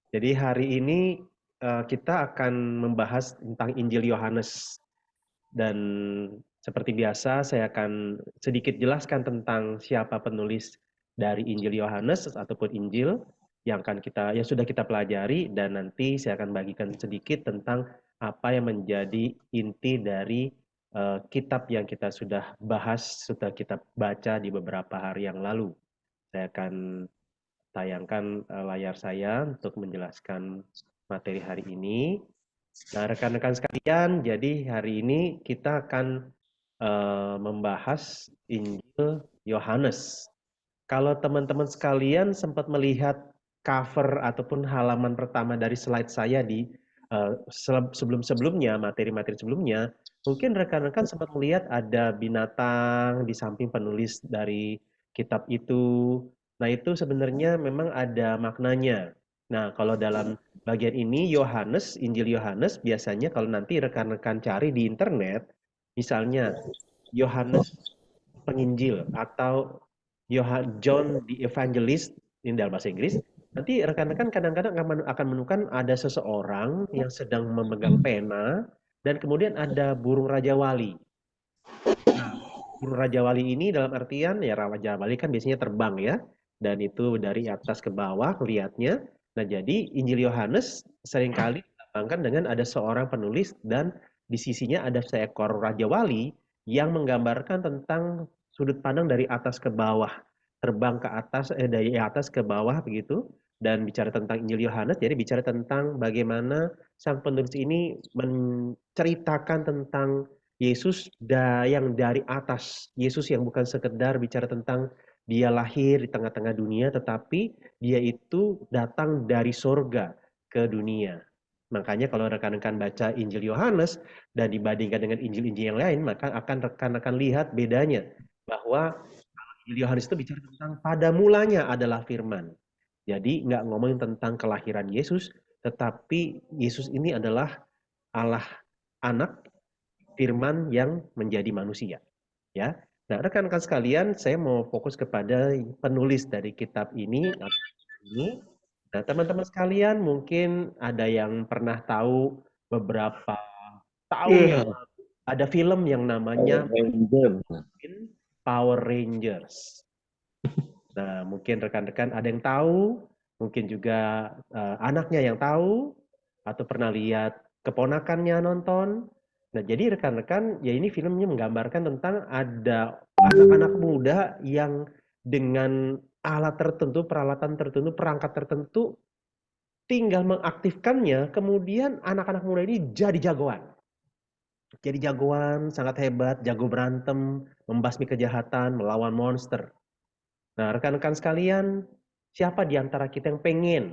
Jadi hari ini kita akan membahas tentang Injil Yohanes dan seperti biasa saya akan sedikit jelaskan tentang siapa penulis dari Injil Yohanes ataupun Injil yang sudah kita pelajari dan nanti saya akan bagikan sedikit tentang apa yang menjadi inti dari kitab yang kita sudah bahas, sudah kita baca di beberapa hari yang lalu. Saya akan tayangkan layar saya untuk menjelaskan materi hari ini. Nah, rekan-rekan sekalian, jadi hari ini kita akan membahas Injil Yohanes. Kalau teman-teman sekalian sempat melihat cover ataupun halaman pertama dari slide saya di sebelum-sebelumnya, materi-materi sebelumnya, mungkin rekan-rekan sempat melihat ada binatang di samping penulis dari kitab itu. Nah, itu sebenarnya memang ada maknanya. Nah, kalau dalam bagian ini Yohanes, Injil Yohanes biasanya kalau nanti rekan-rekan cari di internet, misalnya Yohanes Penginjil atau John the Evangelist ini dalam bahasa Inggris, nanti rekan-rekan kadang-kadang akan menemukan ada seseorang yang sedang memegang pena dan kemudian ada burung raja wali. Nah, burung raja wali ini dalam artian ya raja wali kan biasanya terbang ya dan itu dari atas ke bawah lihatnya. Nah, jadi Injil Yohanes seringkali dilambangkan dengan ada seorang penulis dan di sisinya ada seekor raja wali yang menggambarkan tentang sudut pandang dari atas ke bawah, terbang ke atas dari atas ke bawah begitu dan bicara tentang Injil Yohanes jadi bicara tentang bagaimana sang penulis ini menceritakan tentang Yesus yang dari atas, Yesus yang bukan sekedar bicara tentang dia lahir di tengah-tengah dunia, tetapi dia itu datang dari sorga ke dunia. Makanya kalau rekan-rekan baca Injil Yohanes dan dibandingkan dengan Injil-Injil yang lain, maka akan rekan-rekan lihat bedanya. Bahwa Injil Yohanes itu bicara tentang pada mulanya adalah firman. Jadi nggak ngomongin tentang kelahiran Yesus, tetapi Yesus ini adalah Allah anak firman yang menjadi manusia, ya. Nah, rekan-rekan sekalian, saya mau fokus kepada penulis dari kitab ini. Nah, teman-teman sekalian mungkin ada yang pernah tahu beberapa tahun yang Iya, lalu ada film yang Power namanya Ranger. Power Rangers. Nah, mungkin rekan-rekan ada yang tahu, mungkin juga anaknya yang tahu, atau pernah lihat keponakannya nonton. Nah, jadi rekan-rekan, ya ini filmnya menggambarkan tentang ada anak-anak muda yang dengan alat tertentu, peralatan tertentu, perangkat tertentu, tinggal mengaktifkannya, kemudian anak-anak muda ini jadi jagoan. Jadi jagoan, sangat hebat, jago berantem, membasmi kejahatan, melawan monster. Nah, rekan-rekan sekalian, siapa di antara kita yang pengen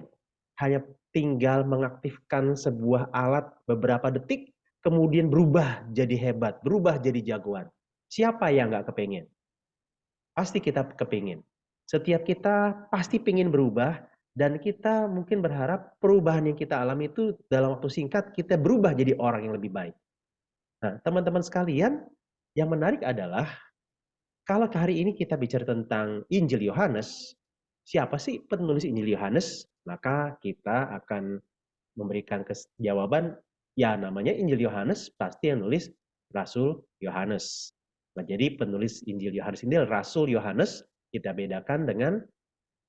hanya tinggal mengaktifkan sebuah alat beberapa detik, kemudian berubah jadi hebat, berubah jadi jagoan? Siapa yang nggak kepengen? Pasti kita kepingin. Setiap kita pasti pengen berubah, dan kita mungkin berharap perubahan yang kita alami itu dalam waktu singkat kita berubah jadi orang yang lebih baik. Nah, teman-teman sekalian, yang menarik adalah kalau hari ini kita bicara tentang Injil Yohanes, siapa sih penulis Injil Yohanes? Maka kita akan memberikan jawaban, ya namanya Injil Yohanes, pasti yang nulis Rasul Yohanes. Nah, jadi penulis Injil Yohanes ini adalah Rasul Yohanes, kita bedakan dengan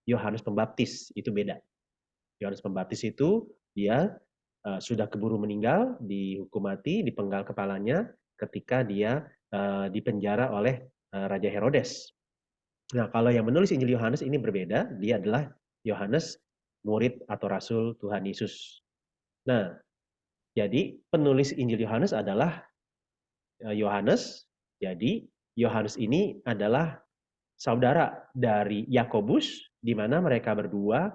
Yohanes Pembaptis, itu beda. Yohanes Pembaptis itu dia sudah keburu meninggal, dihukum mati, dipenggal kepalanya ketika dia dipenjara oleh Raja Herodes. Nah, kalau yang menulis Injil Yohanes ini berbeda, dia adalah Yohanes, murid atau rasul Tuhan Yesus. Nah, jadi penulis Injil Yohanes adalah Yohanes. Jadi Yohanes ini adalah saudara dari Yakobus, di mana mereka berdua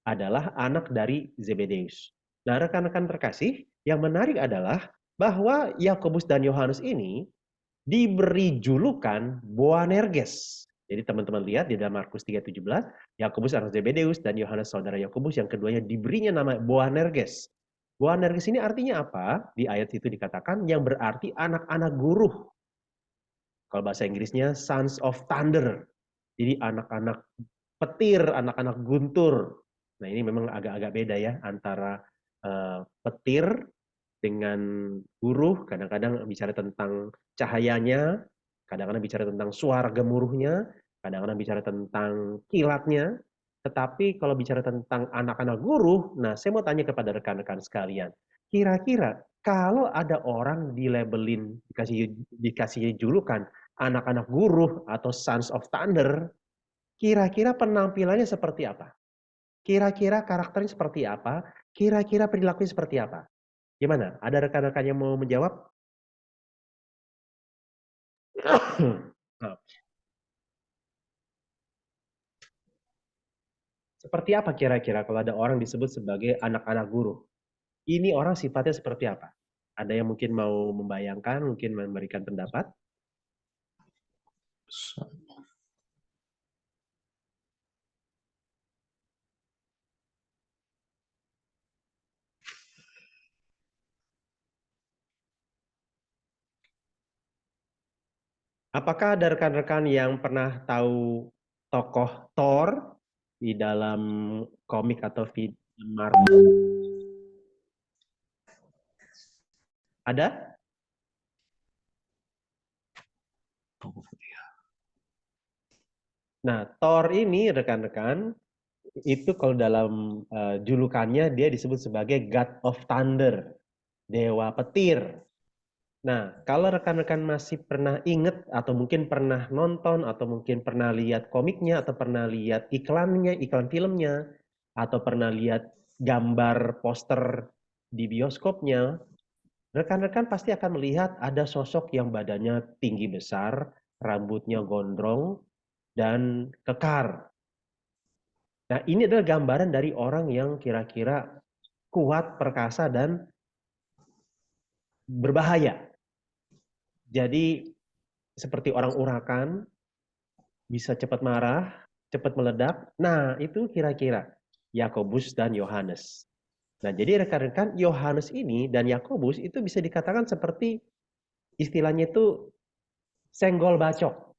adalah anak dari Zebedeus. Nah, rekan-rekan terkasih, yang menarik adalah bahwa Yakobus dan Yohanes ini diberi julukan Boanerges. Jadi teman-teman lihat di dalam Markus 3:17, Yakobus anak Zebedeus dan Yohanes saudara Yakobus yang keduanya diberinya nama Boanerges. Boanerges ini artinya apa? Di ayat itu dikatakan yang berarti anak-anak guru. Kalau bahasa Inggrisnya Sons of Thunder. Jadi anak-anak petir, anak-anak guntur. Nah, ini memang agak-agak beda ya antara petir dengan buruh. Kadang-kadang bicara tentang cahayanya, kadang-kadang bicara tentang suara gemuruhnya, kadang-kadang bicara tentang kilatnya. Tetapi kalau bicara tentang anak-anak guru, nah saya mau tanya kepada rekan-rekan sekalian, kira-kira kalau ada orang dilabelin, dikasih julukan anak-anak guru atau Sons of Thunder, kira-kira penampilannya seperti apa? Kira-kira karakternya seperti apa? Kira-kira perilakunya seperti apa? Gimana? Ada rekan-rekan yang mau menjawab? Nah, seperti apa kira-kira kalau ada orang disebut sebagai anak-anak guru? Ini orang sifatnya seperti apa? Ada yang mungkin mau membayangkan, mungkin memberikan pendapat? Apakah ada rekan-rekan yang pernah tahu tokoh Thor di dalam komik atau film Marvel? Ada? Nah, Thor ini rekan-rekan itu kalau dalam julukannya dia disebut sebagai God of Thunder, dewa petir. Nah, kalau rekan-rekan masih pernah inget atau mungkin pernah nonton atau mungkin pernah lihat komiknya atau pernah lihat iklannya, iklan filmnya, atau pernah lihat gambar poster di bioskopnya, rekan-rekan pasti akan melihat ada sosok yang badannya tinggi besar, rambutnya gondrong, dan kekar. Nah, ini adalah gambaran dari orang yang kira-kira kuat, perkasa, dan berbahaya. Jadi, seperti orang urakan, bisa cepat marah, cepat meledak. Nah, itu kira-kira Yakobus dan Yohanes. Nah, jadi rekan-rekan Yohanes ini dan Yakobus itu bisa dikatakan seperti istilahnya itu senggol bacok.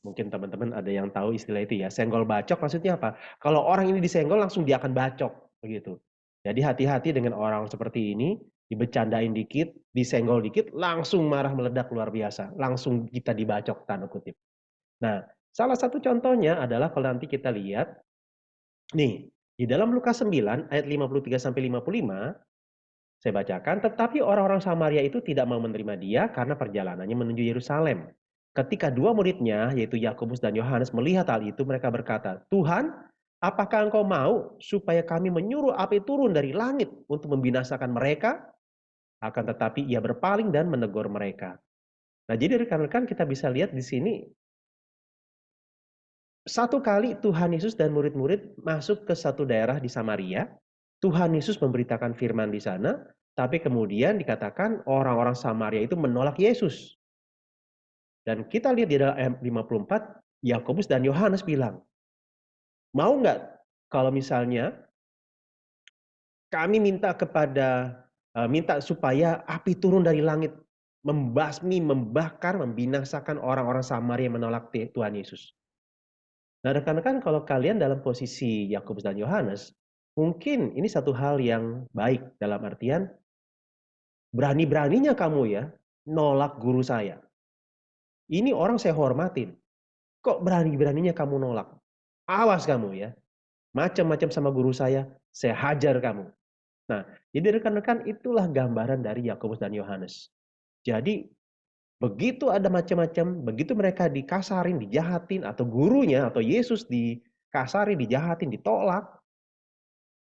Mungkin teman-teman ada yang tahu istilah itu ya. Senggol bacok maksudnya apa? Kalau orang ini disenggol langsung dia akan bacok begitu. Jadi hati-hati dengan orang seperti ini, dibecandain dikit, disenggol dikit, langsung marah meledak luar biasa. Langsung kita dibacok tanda kutip. Nah, salah satu contohnya adalah kalau nanti kita lihat nih, di dalam Lukas 9 ayat 53 sampai 55 saya bacakan, tetapi orang-orang Samaria itu tidak mau menerima dia karena perjalanannya menuju Yerusalem. Ketika dua muridnya, yaitu Yakobus dan Yohanes, melihat hal itu, mereka berkata, Tuhan, apakah engkau mau supaya kami menyuruh api turun dari langit untuk membinasakan mereka? Akan tetapi ia berpaling dan menegur mereka. Nah, jadi rekan-rekan kita bisa lihat di sini, satu kali Tuhan Yesus dan murid-murid masuk ke satu daerah di Samaria. Tuhan Yesus memberitakan firman di sana, tapi kemudian dikatakan orang-orang Samaria itu menolak Yesus. Dan kita lihat di dalam ayat 54, Yakobus dan Yohanes bilang, mau nggak kalau misalnya kami minta supaya api turun dari langit, membasmi, membakar, membinasakan orang-orang Samaria yang menolak Tuhan Yesus. Nah, rekan-rekan, kalau kalian dalam posisi Yakobus dan Yohanes, mungkin ini satu hal yang baik dalam artian berani-beraninya kamu ya nolak guru saya. Ini orang saya hormatin. Kok berani-beraninya kamu nolak? Awas kamu ya. Macam-macam sama guru saya hajar kamu. Nah, jadi rekan-rekan itulah gambaran dari Yakobus dan Yohanes. Jadi begitu ada macam-macam, begitu mereka dikasarin, dijahatin, atau gurunya atau Yesus dikasarin, dijahatin, ditolak,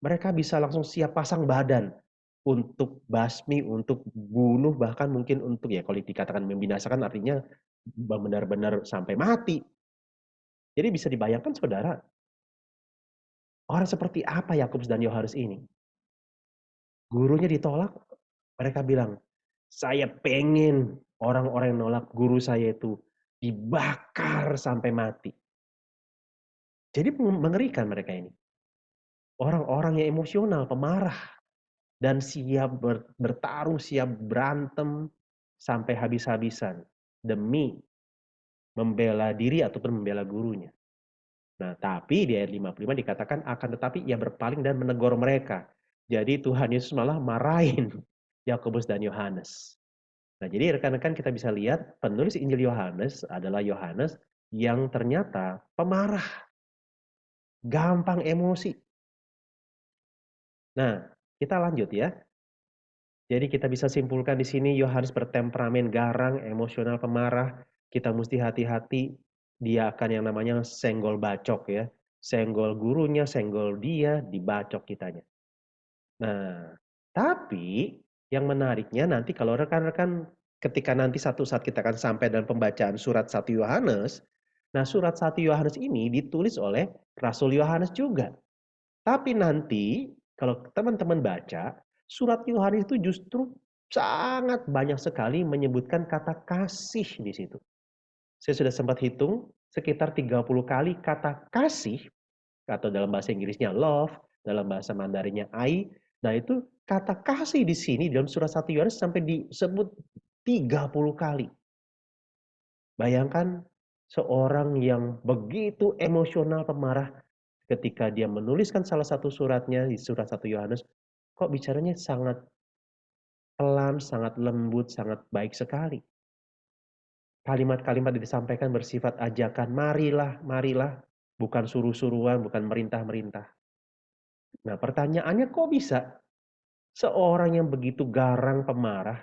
mereka bisa langsung siap pasang badan untuk basmi, untuk bunuh, bahkan mungkin untuk ya kalau dikatakan membinasakan artinya benar-benar sampai mati. Jadi bisa dibayangkan saudara, orang seperti apa Yakobus dan Yohanes ini? Gurunya ditolak, mereka bilang, saya pengen orang-orang yang nolak guru saya itu dibakar sampai mati. Jadi mengerikan mereka ini. Orang-orang yang emosional, pemarah, dan siap bertarung, siap berantem sampai habis-habisan demi membela diri ataupun membela gurunya. Nah, tapi di ayat 55 dikatakan akan tetapi ia berpaling dan menegur mereka. Jadi Tuhan Yesus malah marahin Yakobus dan Yohanes. Nah, jadi rekan-rekan kita bisa lihat penulis Injil Yohanes adalah Yohanes yang ternyata pemarah, gampang emosi. Nah, kita lanjut ya. Jadi kita bisa simpulkan di sini Yohanes bertemperamen garang, emosional, pemarah. Kita mesti hati-hati, dia akan yang namanya senggol bacok ya. Senggol gurunya, senggol dia, dibacok kitanya. Nah, tapi yang menariknya nanti kalau rekan-rekan ketika nanti satu saat kita akan sampai dalam pembacaan surat 1 Yohanes, nah surat 1 Yohanes ini ditulis oleh Rasul Yohanes juga. Tapi nanti kalau teman-teman baca, surat Yohanes itu justru sangat banyak sekali menyebutkan kata kasih di situ. Saya sudah sempat hitung sekitar 30 kali kata kasih atau dalam bahasa Inggrisnya love, dalam bahasa Mandarinnya ai. Nah, itu kata kasih di sini dalam surat 1 Yohanes sampai disebut 30 kali. Bayangkan seorang yang begitu emosional pemarah ketika dia menuliskan salah satu suratnya di surat 1 Yohanes, kok bicaranya sangat pelan, sangat lembut, sangat baik sekali. Kalimat-kalimat yang disampaikan bersifat ajakan, marilah, marilah, bukan suruh-suruhan, bukan merintah-merintah. Nah, pertanyaannya kok bisa seorang yang begitu garang pemarah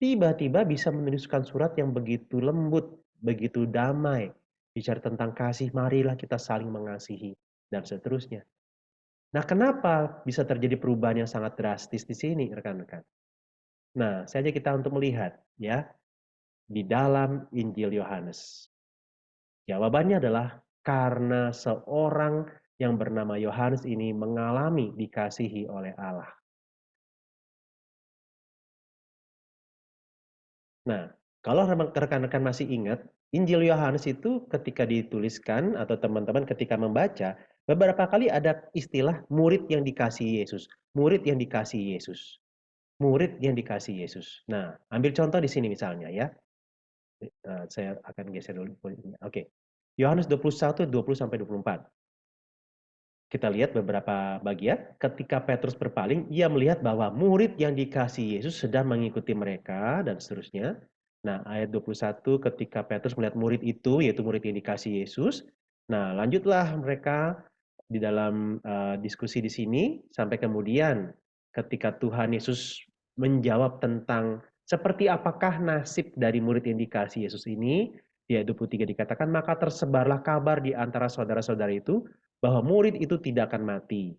tiba-tiba bisa menuliskan surat yang begitu lembut, begitu damai, bicara tentang kasih, marilah kita saling mengasihi, dan seterusnya. Nah, kenapa bisa terjadi perubahan yang sangat drastis di sini, rekan-rekan? Nah, saja kita untuk melihat ya di dalam Injil Yohanes. Jawabannya adalah karena seorang yang bernama Yohanes ini mengalami dikasihi oleh Allah. Nah, kalau rekan-rekan masih ingat, Injil Yohanes itu ketika dituliskan atau teman-teman ketika membaca, beberapa kali ada istilah murid yang dikasihi Yesus, murid yang dikasihi Yesus, murid yang dikasihi Yesus. Nah, ambil contoh di sini misalnya ya. Saya akan geser dulu. Oke. Yohanes 21, 20 sampai 24. Kita lihat beberapa bagian. Ketika Petrus berpaling, ia melihat bahwa murid yang dikasihi Yesus sedang mengikuti mereka dan seterusnya. Nah, ayat 21 ketika Petrus melihat murid itu, yaitu murid yang dikasihi Yesus. Nah, lanjutlah mereka di dalam diskusi di sini sampai kemudian ketika Tuhan Yesus menjawab tentang seperti apakah nasib dari murid yang dikasihi Yesus ini, di ayat 23 dikatakan, maka tersebarlah kabar di antara saudara-saudara itu bahwa murid itu tidak akan mati.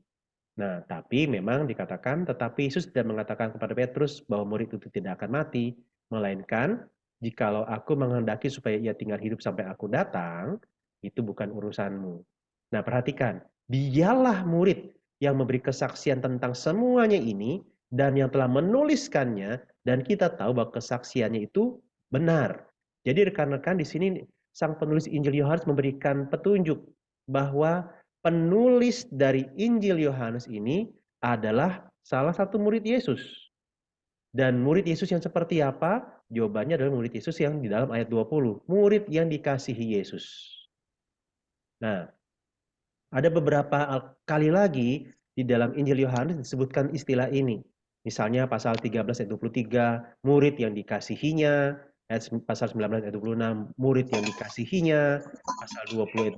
Nah, tapi memang dikatakan, tetapi Yesus tidak mengatakan kepada Petrus bahwa murid itu tidak akan mati, melainkan jikalau aku menghendaki supaya ia tinggal hidup sampai aku datang, itu bukan urusanmu. Nah, perhatikan, dialah murid yang memberi kesaksian tentang semuanya ini dan yang telah menuliskannya, dan kita tahu bahwa kesaksiannya itu benar. Jadi rekan-rekan di sini sang penulis Injil Yohanes memberikan petunjuk bahwa penulis dari Injil Yohanes ini adalah salah satu murid Yesus. Dan murid Yesus yang seperti apa? Jawabannya adalah murid Yesus yang di dalam ayat 20. Murid yang dikasihi Yesus. Nah, ada beberapa kali lagi di dalam Injil Yohanes disebutkan istilah ini. Misalnya pasal 13 ayat 23, murid yang dikasihinya, pasal 19 ayat 26, murid yang dikasihinya, pasal 20 ayat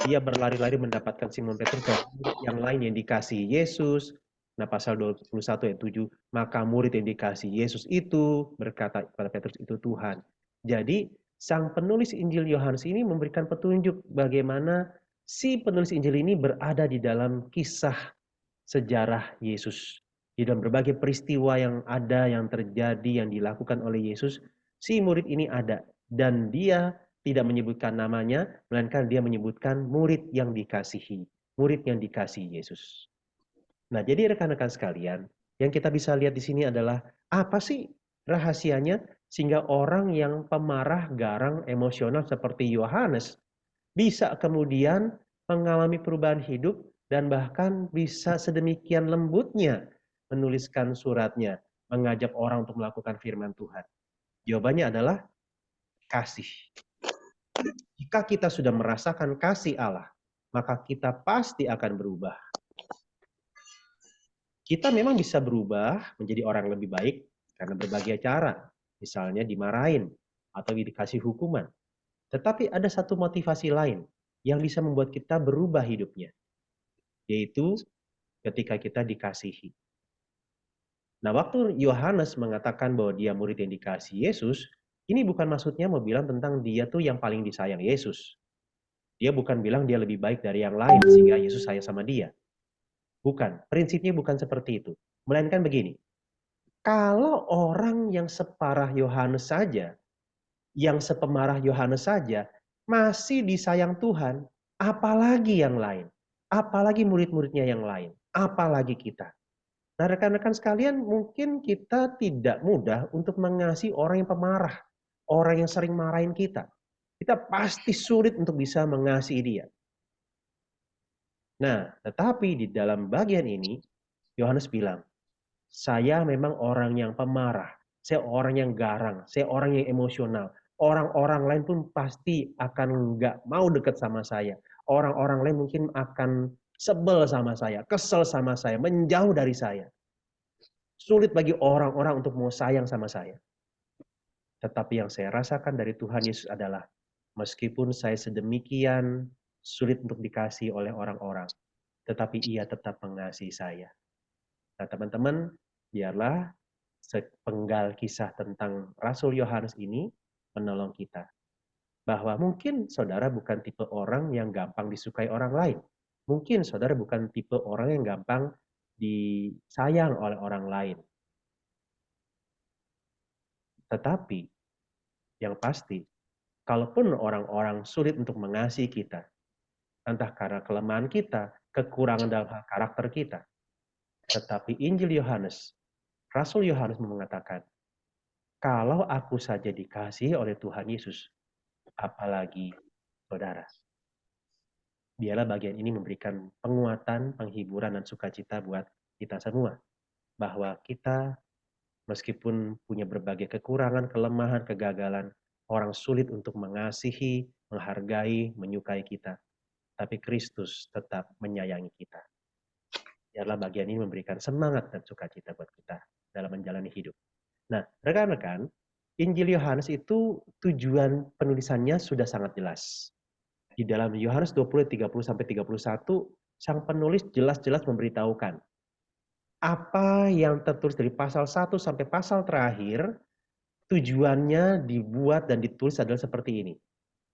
2, ia berlari-lari mendapatkan Simon Petrus dan murid yang lain yang dikasihi Yesus. Nah, pasal 21 ayat 7, maka murid yang dikasihi Yesus itu berkata kepada Petrus, itu Tuhan. Jadi, sang penulis Injil Yohanes ini memberikan petunjuk bagaimana si penulis Injil ini berada di dalam kisah sejarah Yesus. Di dalam berbagai peristiwa yang ada, yang terjadi, yang dilakukan oleh Yesus, si murid ini ada. Dan dia tidak menyebutkan namanya, melainkan dia menyebutkan murid yang dikasihi. Murid yang dikasihi Yesus. Nah, jadi rekan-rekan sekalian, yang kita bisa lihat di sini adalah apa sih rahasianya sehingga orang yang pemarah, garang, emosional seperti Yohanes bisa kemudian mengalami perubahan hidup dan bahkan bisa sedemikian lembutnya menuliskan suratnya, mengajak orang untuk melakukan firman Tuhan. Jawabannya adalah kasih. Jika kita sudah merasakan kasih Allah, maka kita pasti akan berubah. Kita memang bisa berubah menjadi orang lebih baik karena berbagai cara. Misalnya dimarahin atau dikasih hukuman. Tetapi ada satu motivasi lain yang bisa membuat kita berubah hidupnya. Yaitu ketika kita dikasihi. Nah, waktu Yohanes mengatakan bahwa dia murid yang dikasihi Yesus, ini bukan maksudnya mau bilang tentang dia tuh yang paling disayang Yesus. Dia bukan bilang dia lebih baik dari yang lain sehingga Yesus sayang sama dia. Bukan, prinsipnya bukan seperti itu. Melainkan begini, kalau orang yang separah Yohanes saja, yang sepemarah Yohanes saja, masih disayang Tuhan, apalagi yang lain? Apalagi murid-muridnya yang lain? Apalagi kita? Nah, rekan-rekan sekalian, mungkin kita tidak mudah untuk mengasihi orang yang pemarah, orang yang sering marahin kita. Kita pasti sulit untuk bisa mengasihi dia. Nah, tetapi di dalam bagian ini, Yohanes bilang, saya memang orang yang pemarah, saya orang yang garang, saya orang yang emosional. Orang-orang lain pun pasti akan nggak mau dekat sama saya. Orang-orang lain mungkin akan sebel sama saya, kesel sama saya, menjauh dari saya. Sulit bagi orang-orang untuk mau sayang sama saya. Tetapi yang saya rasakan dari Tuhan Yesus adalah, meskipun saya sedemikian sulit untuk dikasih oleh orang-orang, tetapi ia tetap mengasihi saya. Nah, teman-teman, biarlah sepenggal kisah tentang Rasul Yohanes ini menolong kita. Bahwa mungkin saudara bukan tipe orang yang gampang disukai orang lain. Mungkin saudara bukan tipe orang yang gampang disayang oleh orang lain. Tetapi yang pasti, kalaupun orang-orang sulit untuk mengasihi kita, entah karena kelemahan kita, kekurangan dalam hal karakter kita, tetapi Injil Yohanes, Rasul Yohanes mengatakan, kalau aku saja dikasihi oleh Tuhan Yesus, apalagi saudara. Biarlah bagian ini memberikan penguatan, penghiburan, dan sukacita buat kita semua. Bahwa kita meskipun punya berbagai kekurangan, kelemahan, kegagalan, orang sulit untuk mengasihi, menghargai, menyukai kita. Tapi Kristus tetap menyayangi kita. Biarlah bagian ini memberikan semangat dan sukacita buat kita dalam menjalani hidup. Nah, rekan-rekan, Injil Yohanes itu tujuan penulisannya sudah sangat jelas. Di dalam Yohanes 20, 30-31, sang penulis jelas-jelas memberitahukan apa yang tertulis dari pasal 1 sampai pasal terakhir, tujuannya dibuat dan ditulis adalah seperti ini.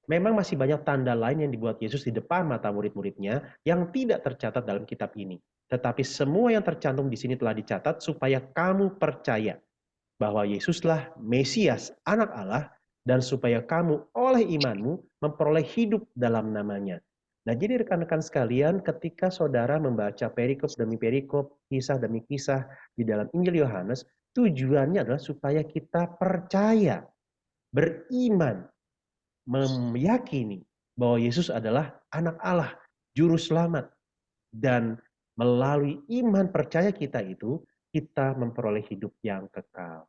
Memang masih banyak tanda lain yang dibuat Yesus di depan mata murid-muridnya yang tidak tercatat dalam kitab ini. Tetapi semua yang tercantum di sini telah dicatat supaya kamu percaya bahwa Yesuslah Mesias, Anak Allah, dan supaya kamu oleh imanmu memperoleh hidup dalam namanya. Nah, jadi rekan-rekan sekalian, ketika saudara membaca perikop demi perikop, kisah demi kisah di dalam Injil Yohanes, tujuannya adalah supaya kita percaya, beriman, meyakini bahwa Yesus adalah Anak Allah, Juru Selamat. Dan melalui iman percaya kita itu, kita memperoleh hidup yang kekal.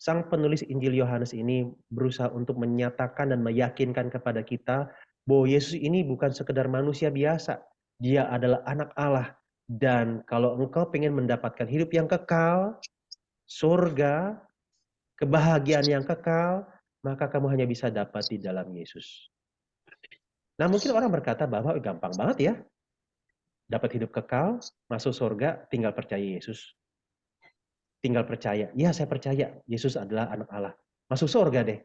Sang penulis Injil Yohanes ini berusaha untuk menyatakan dan meyakinkan kepada kita bahwa Yesus ini bukan sekedar manusia biasa. Dia adalah Anak Allah. Dan kalau engkau ingin mendapatkan hidup yang kekal, surga, kebahagiaan yang kekal, maka kamu hanya bisa dapat di dalam Yesus. Nah, mungkin orang berkata bahwa gampang banget ya. Dapat hidup kekal, masuk surga, tinggal percaya Yesus. Tinggal percaya. Ya, saya percaya Yesus adalah Anak Allah. Masuk surga deh.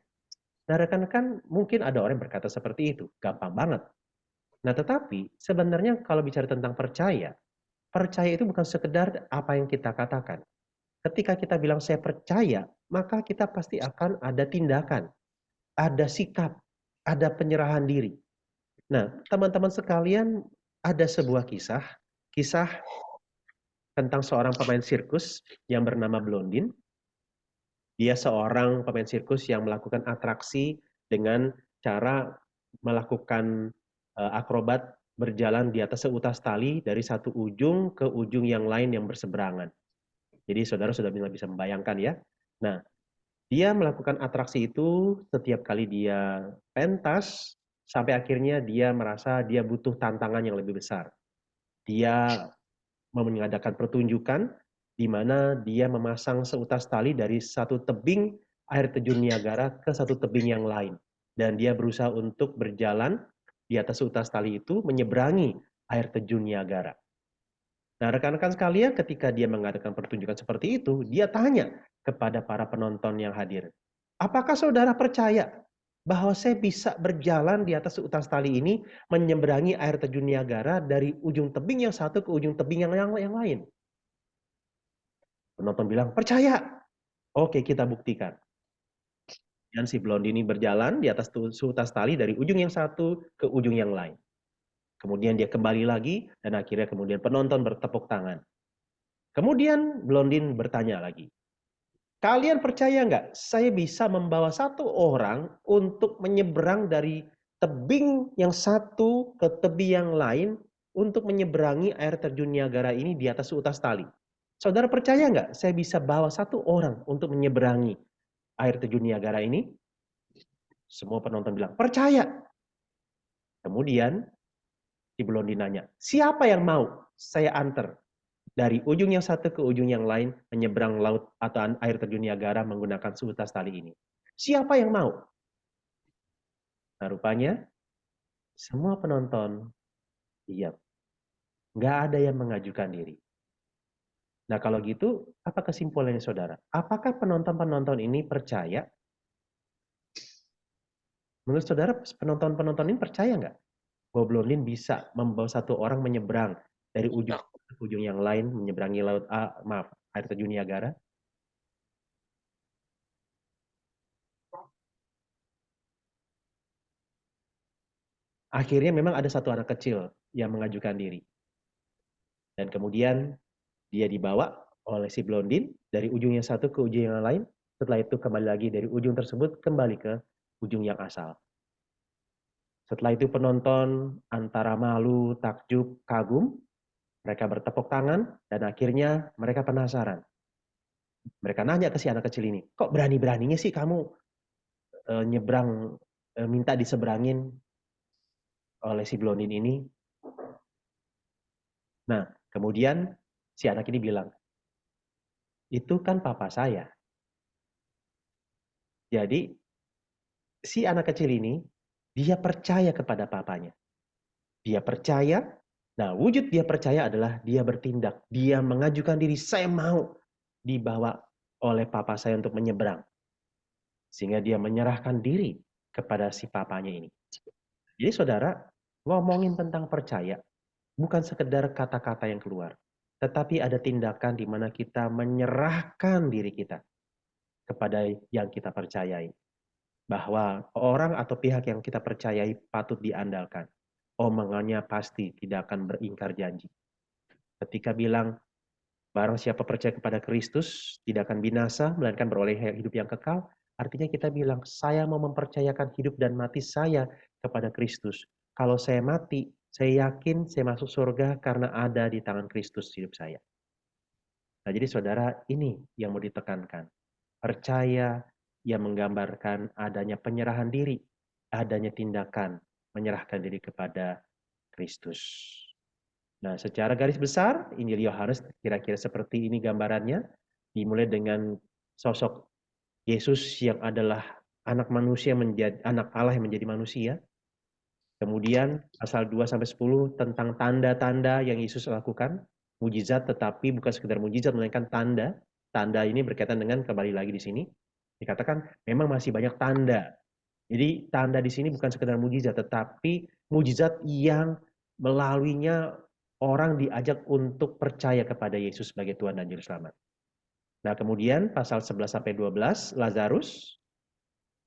Nah, rekan-rekan, mungkin ada orang yang berkata seperti itu. Gampang banget. Nah, tetapi sebenarnya kalau bicara tentang percaya, percaya itu bukan sekedar apa yang kita katakan. Ketika kita bilang saya percaya, maka kita pasti akan ada tindakan, ada sikap, ada penyerahan diri. Nah, teman-teman sekalian, ada sebuah kisah tentang seorang pemain sirkus yang bernama Blondin. Dia seorang pemain sirkus yang melakukan atraksi dengan cara melakukan akrobat berjalan di atas seutas tali dari satu ujung ke ujung yang lain yang berseberangan. Jadi saudara sudah bisa membayangkan ya. Nah, dia melakukan atraksi itu setiap kali dia pentas, sampai akhirnya dia merasa dia butuh tantangan yang lebih besar. Dia mengadakan pertunjukan di mana dia memasang seutas tali dari satu tebing air terjun Niagara ke satu tebing yang lain. Dan dia berusaha untuk berjalan di atas seutas tali itu menyeberangi air terjun Niagara. Nah, rekan-rekan sekalian, ketika dia mengadakan pertunjukan seperti itu, dia tanya kepada para penonton yang hadir, apakah saudara percaya bahwa saya bisa berjalan di atas seutas tali ini menyeberangi air terjun Niagara dari ujung tebing yang satu ke ujung tebing yang lain? Penonton bilang, percaya. Oke, kita buktikan. Dan si blondie ini berjalan di atas seutas tali dari ujung yang satu ke ujung yang lain. Kemudian dia kembali lagi, dan akhirnya kemudian penonton bertepuk tangan. Kemudian Blondin bertanya lagi, kalian percaya nggak saya bisa membawa satu orang untuk menyeberang dari tebing yang satu ke tebing yang lain untuk menyeberangi air terjun Niagara ini di atas seutas tali? Saudara percaya nggak saya bisa bawa satu orang untuk menyeberangi air terjun Niagara ini? Semua penonton bilang, percaya. Kemudian si Blondin nanya, siapa yang mau saya antar dari ujung yang satu ke ujung yang lain menyeberang laut atau air terjun Niagara menggunakan seutas tali ini? Siapa yang mau? Nah, rupanya semua penonton diam. Nggak ada yang mengajukan diri. Nah, kalau gitu, apa kesimpulannya saudara? Apakah penonton-penonton ini percaya? Menurut saudara, penonton-penonton ini percaya nggak bahwa Blondin bisa membawa satu orang menyeberang dari ujung ke ujung yang lain, menyeberangi laut, air terjun Niagara? Akhirnya memang ada satu anak kecil yang mengajukan diri. Dan kemudian dia dibawa oleh si Blondin dari ujung yang satu ke ujung yang lain. Setelah itu kembali lagi dari ujung tersebut kembali ke ujung yang asal. Setelah itu penonton antara malu, takjub, kagum. Mereka bertepuk tangan dan akhirnya mereka penasaran. Mereka nanya ke si anak kecil ini, kok berani-beraninya sih kamu nyebrang, minta diseberangin oleh si Blondin ini? Nah, kemudian si anak ini bilang, itu kan papa saya. Jadi si anak kecil ini, dia percaya kepada papanya. Dia percaya, nah wujud dia percaya adalah dia bertindak. Dia mengajukan diri, saya mau dibawa oleh papa saya untuk menyeberang. Sehingga dia menyerahkan diri kepada si papanya ini. Jadi saudara, ngomongin tentang percaya, bukan sekedar kata-kata yang keluar. Tetapi ada tindakan di mana kita menyerahkan diri kita kepada yang kita percayai. Bahwa orang atau pihak yang kita percayai patut diandalkan. Omongannya pasti tidak akan beringkar janji. Ketika bilang, barang siapa percaya kepada Kristus, tidak akan binasa, melainkan beroleh hidup yang kekal. Artinya kita bilang, saya mau mempercayakan hidup dan mati saya kepada Kristus. Kalau saya mati, saya yakin saya masuk surga karena ada di tangan Kristus hidup saya. Nah, jadi saudara, ini yang mau ditekankan. Percaya yang menggambarkan adanya penyerahan diri, adanya tindakan menyerahkan diri kepada Kristus. Nah, secara garis besar, Injil Yohanes kira-kira seperti ini gambarannya. Dimulai dengan sosok Yesus yang adalah anak manusia menjadi anak Allah yang menjadi manusia. Kemudian pasal 2 sampai 10 tentang tanda-tanda yang Yesus lakukan, mujizat tetapi bukan sekedar mujizat melainkan tanda. Tanda ini berkaitan dengan kembali lagi di sini dikatakan memang masih banyak tanda. Jadi tanda di sini bukan sekedar mujizat tetapi mujizat yang melaluinya orang diajak untuk percaya kepada Yesus sebagai Tuhan dan Juru Selamat. Nah, kemudian pasal 11 sampai 12 Lazarus,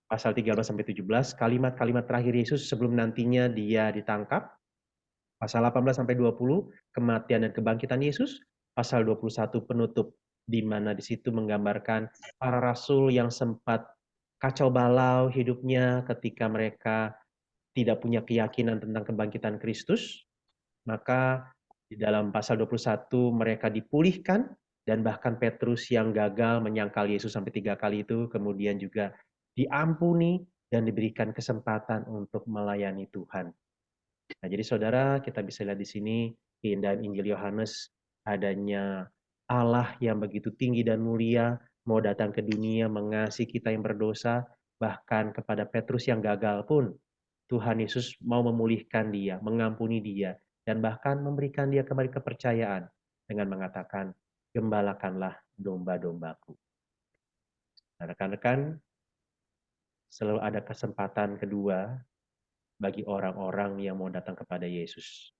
pasal 13 sampai 17 kalimat-kalimat terakhir Yesus sebelum nantinya dia ditangkap. Pasal 18 sampai 20 kematian dan kebangkitan Yesus, pasal 21 penutup di mana di situ menggambarkan para rasul yang sempat kacau balau hidupnya ketika mereka tidak punya keyakinan tentang kebangkitan Kristus, maka di dalam pasal 21 mereka dipulihkan dan bahkan Petrus yang gagal menyangkal Yesus sampai 3 kali itu kemudian juga diampuni dan diberikan kesempatan untuk melayani Tuhan. Nah, jadi saudara, kita bisa lihat di sini keindahan Injil Yohanes, adanya Allah yang begitu tinggi dan mulia, mau datang ke dunia mengasihi kita yang berdosa, bahkan kepada Petrus yang gagal pun, Tuhan Yesus mau memulihkan dia, mengampuni dia, dan bahkan memberikan dia kembali kepercayaan dengan mengatakan, gembalakanlah domba-dombaku. Nah, rekan-rekan, selalu ada kesempatan kedua bagi orang-orang yang mau datang kepada Yesus.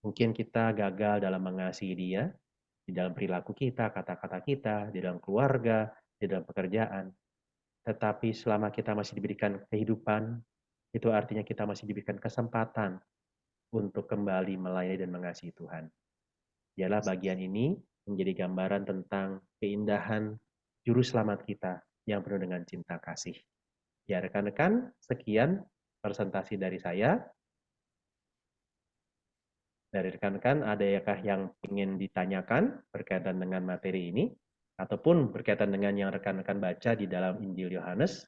Mungkin kita gagal dalam mengasihi dia, di dalam perilaku kita, kata-kata kita, di dalam keluarga, di dalam pekerjaan. Tetapi selama kita masih diberikan kehidupan, itu artinya kita masih diberikan kesempatan untuk kembali melayani dan mengasihi Tuhan. Ialah bagian ini menjadi gambaran tentang keindahan juru selamat kita yang penuh dengan cinta kasih. Ya rekan-rekan, sekian presentasi dari saya. Dari rekan-rekan, adakah yang ingin ditanyakan berkaitan dengan materi ini? Ataupun berkaitan dengan yang rekan-rekan baca di dalam Injil Yohanes?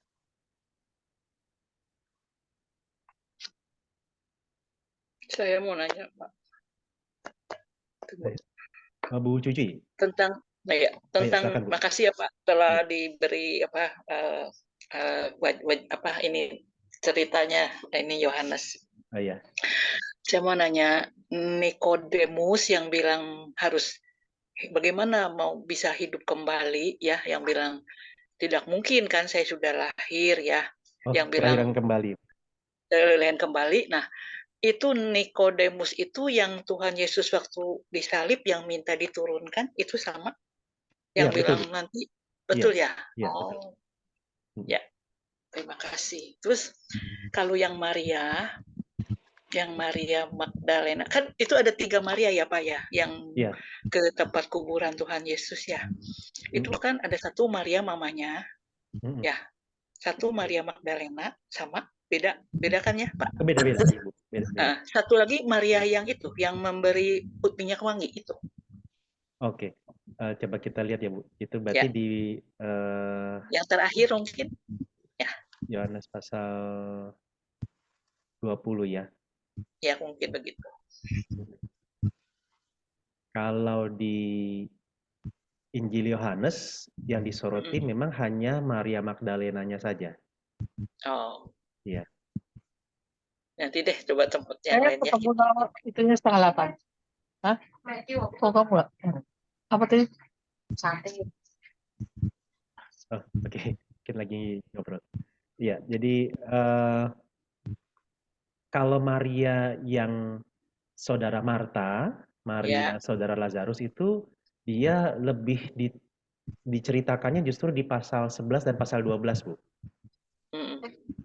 Saya mau nanya, Pak. Bu Cuci? Tentang, Silakan, Bu. makasih ya Pak, telah diberi ini ceritanya ini Yohanes. Oh iya. Saya mau nanya, Nikodemus yang bilang harus bagaimana mau bisa hidup kembali ya, yang bilang tidak mungkin kan saya sudah lahir ya, yang Kelahiran bilang kembali. Kelahiran kembali. Nah, itu Nikodemus itu yang Tuhan Yesus waktu disalib yang minta diturunkan itu sama yang Iya, betul. bilang nanti Iya, betul ya? iya, Oh, betul. ya. Terima kasih. Terus kalau yang Maria Magdalena, kan itu ada 3 Maria ya Pak ya, yang Iya. ke tempat kuburan Tuhan Yesus ya. Itu kan ada satu Maria mamanya, ya, satu Maria Magdalena sama beda kan ya Pak? Beda-beda, Ibu. Beda-beda. Satu lagi Maria yang itu, yang memberi minyak wangi itu. Oke. Coba kita lihat ya, Bu. Itu berarti Ya. di Yang terakhir mungkin. Ya. Yohanes pasal 20 ya. Ya, mungkin begitu. Kalau di Injil Yohanes yang disoroti memang hanya Maria Magdalenanya saja. Oh. Iya. Nanti deh coba tempat yang lain ya. Itunya 7:30. Hah? Kok kamu nggak? Apa tadi? Santai. Oh, oke. Mungkin lagi ngobrol. Iya, jadi kalau Maria yang saudara Marta, Maria saudara Lazarus itu dia lebih diceritakannya justru di pasal 11 dan pasal 12, Bu.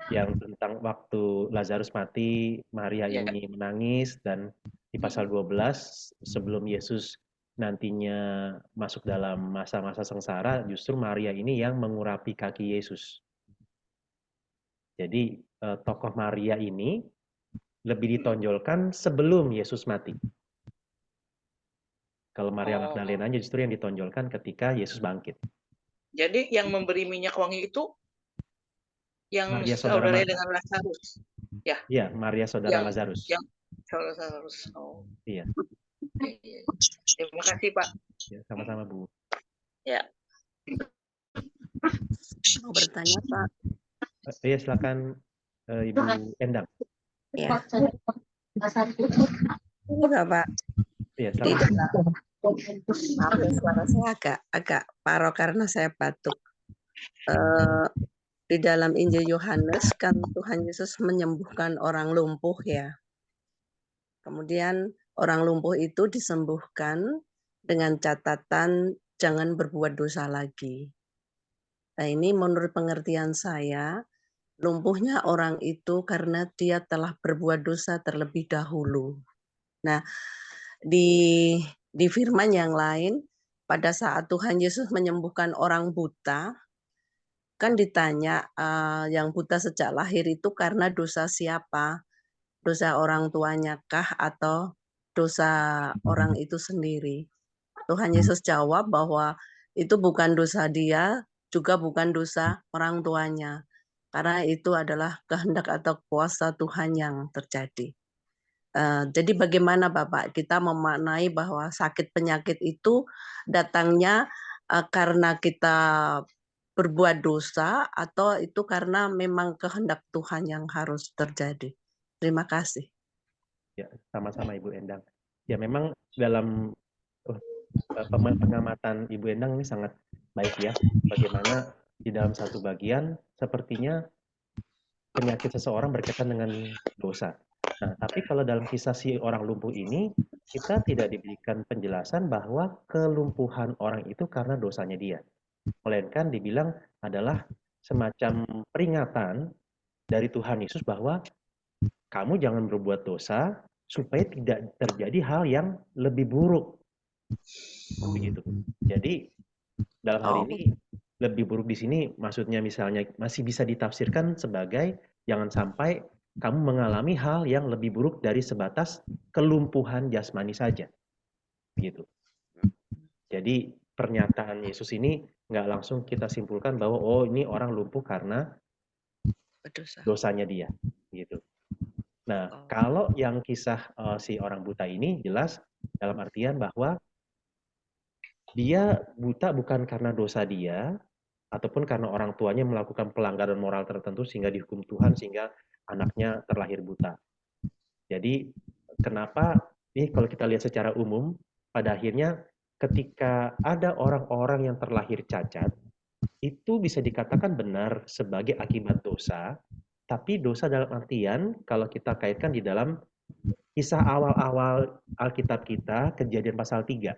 Yang tentang waktu Lazarus mati, Maria ini menangis, dan di pasal 12 sebelum Yesus nantinya masuk dalam masa-masa sengsara, justru Maria ini yang mengurapi kaki Yesus. Jadi tokoh Maria ini lebih ditonjolkan sebelum Yesus mati. Kalau Maria Magdalena justru yang ditonjolkan ketika Yesus bangkit. Jadi yang memberi minyak wangi itu yang Maria saudara saudara dengan Lazarus. Ya. Iya, Maria saudara Lazarus. Yang saudara Lazarus. Oh. Iya. Terima kasih, Pak. Ya, sama-sama, Bu. Ya. Mau bertanya, Pak? Iya, silakan Ibu Endang. Ya. Enggak, Pak. Iya, silakan. Maaf ya, suara saya agak parau karena saya batuk. Di dalam Injil Yohanes kan Tuhan Yesus menyembuhkan orang lumpuh ya. Kemudian orang lumpuh itu disembuhkan dengan catatan jangan berbuat dosa lagi. Nah, ini menurut pengertian saya, lumpuhnya orang itu karena dia telah berbuat dosa terlebih dahulu. Nah, di firman yang lain, pada saat Tuhan Yesus menyembuhkan orang buta, kan ditanya yang buta sejak lahir itu karena dosa siapa? Dosa orang tuanya kah atau dosa orang itu sendiri? Tuhan Yesus jawab bahwa itu bukan dosa dia, juga bukan dosa orang tuanya. karena itu adalah kehendak atau kuasa Tuhan yang terjadi. Jadi bagaimana Bapak kita memaknai bahwa sakit penyakit itu datangnya karena kita berbuat dosa atau itu karena memang kehendak Tuhan yang harus terjadi? Terima kasih. Ya, sama-sama Ibu Endang. Ya memang dalam pengamatan Ibu Endang ini sangat baik ya. Bagaimana di dalam satu bagian sepertinya penyakit seseorang berkaitan dengan dosa. Nah, tapi kalau dalam kisah si orang lumpuh ini, kita tidak diberikan penjelasan bahwa kelumpuhan orang itu karena dosanya dia. Melainkan dibilang adalah semacam peringatan dari Tuhan Yesus bahwa kamu jangan berbuat dosa supaya tidak terjadi hal yang lebih buruk. Begitu. Jadi dalam hal ini lebih buruk di sini maksudnya misalnya masih bisa ditafsirkan sebagai jangan sampai kamu mengalami hal yang lebih buruk dari sebatas kelumpuhan jasmani saja. Begitu. Jadi pernyataan Yesus ini nggak langsung kita simpulkan bahwa oh ini orang lumpuh karena dosanya dia. Gitu. Nah, kalau yang kisah si orang buta ini jelas dalam artian bahwa dia buta bukan karena dosa dia, ataupun karena orang tuanya melakukan pelanggaran moral tertentu sehingga dihukum Tuhan sehingga anaknya terlahir buta. Jadi kenapa ini kalau kita lihat secara umum pada akhirnya ketika ada orang-orang yang terlahir cacat itu bisa dikatakan benar sebagai akibat dosa, tapi dosa dalam artian kalau kita kaitkan di dalam kisah awal-awal Alkitab kita, Kejadian pasal 3.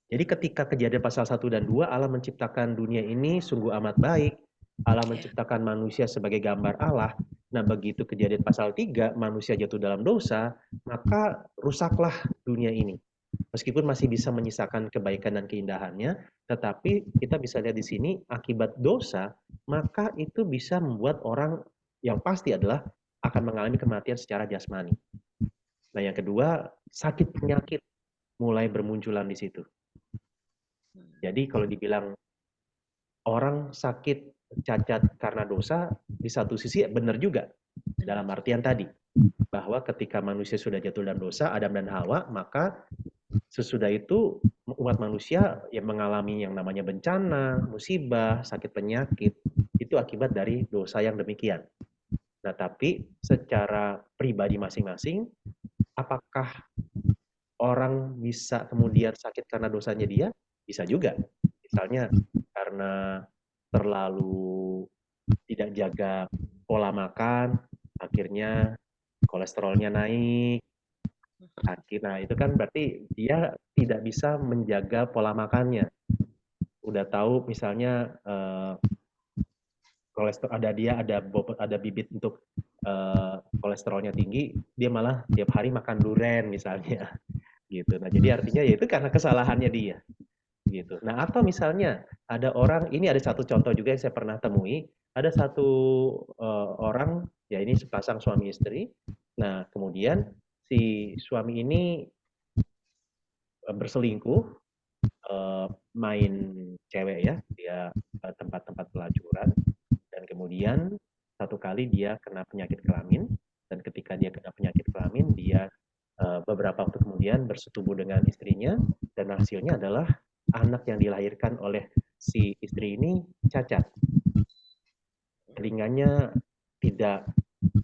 Jadi ketika Kejadian pasal 1 dan 2 Allah menciptakan dunia ini sungguh amat baik. Allah menciptakan manusia sebagai gambar Allah. Nah, begitu Kejadian pasal 3 manusia jatuh dalam dosa, maka rusaklah dunia ini. Meskipun masih bisa menyisakan kebaikan dan keindahannya, tetapi kita bisa lihat di sini akibat dosa, maka itu bisa membuat orang yang pasti adalah akan mengalami kematian secara jasmani. Nah, yang kedua, sakit penyakit mulai bermunculan di situ. Jadi kalau dibilang orang sakit cacat karena dosa, di satu sisi benar juga. Dalam artian tadi, bahwa ketika manusia sudah jatuh dalam dosa, Adam dan Hawa, maka sesudah itu umat manusia yang mengalami yang namanya bencana, musibah, sakit penyakit, itu akibat dari dosa yang demikian. Nah, tapi secara pribadi masing-masing, apakah orang bisa kemudian sakit karena dosanya dia? Bisa juga. Misalnya karena terlalu tidak jaga pola makan, akhirnya kolesterolnya naik. Nah, itu kan berarti dia tidak bisa menjaga pola makannya. Udah tahu misalnya kolesterol ada bibit untuk kolesterolnya tinggi, dia malah tiap hari makan durian misalnya. Gitu. Nah, jadi artinya ya itu karena kesalahannya dia. Gitu. Nah, atau misalnya ada orang, ini ada satu contoh juga yang saya pernah temui, ada satu orang, ya ini sepasang suami istri. Nah, kemudian si suami ini berselingkuh, main cewek ya, dia tempat-tempat pelacuran, dan kemudian satu kali dia kena penyakit kelamin, dan ketika dia kena penyakit kelamin, dia beberapa waktu kemudian bersetubuh dengan istrinya, dan hasilnya adalah anak yang dilahirkan oleh si istri ini cacat. Telinganya tidak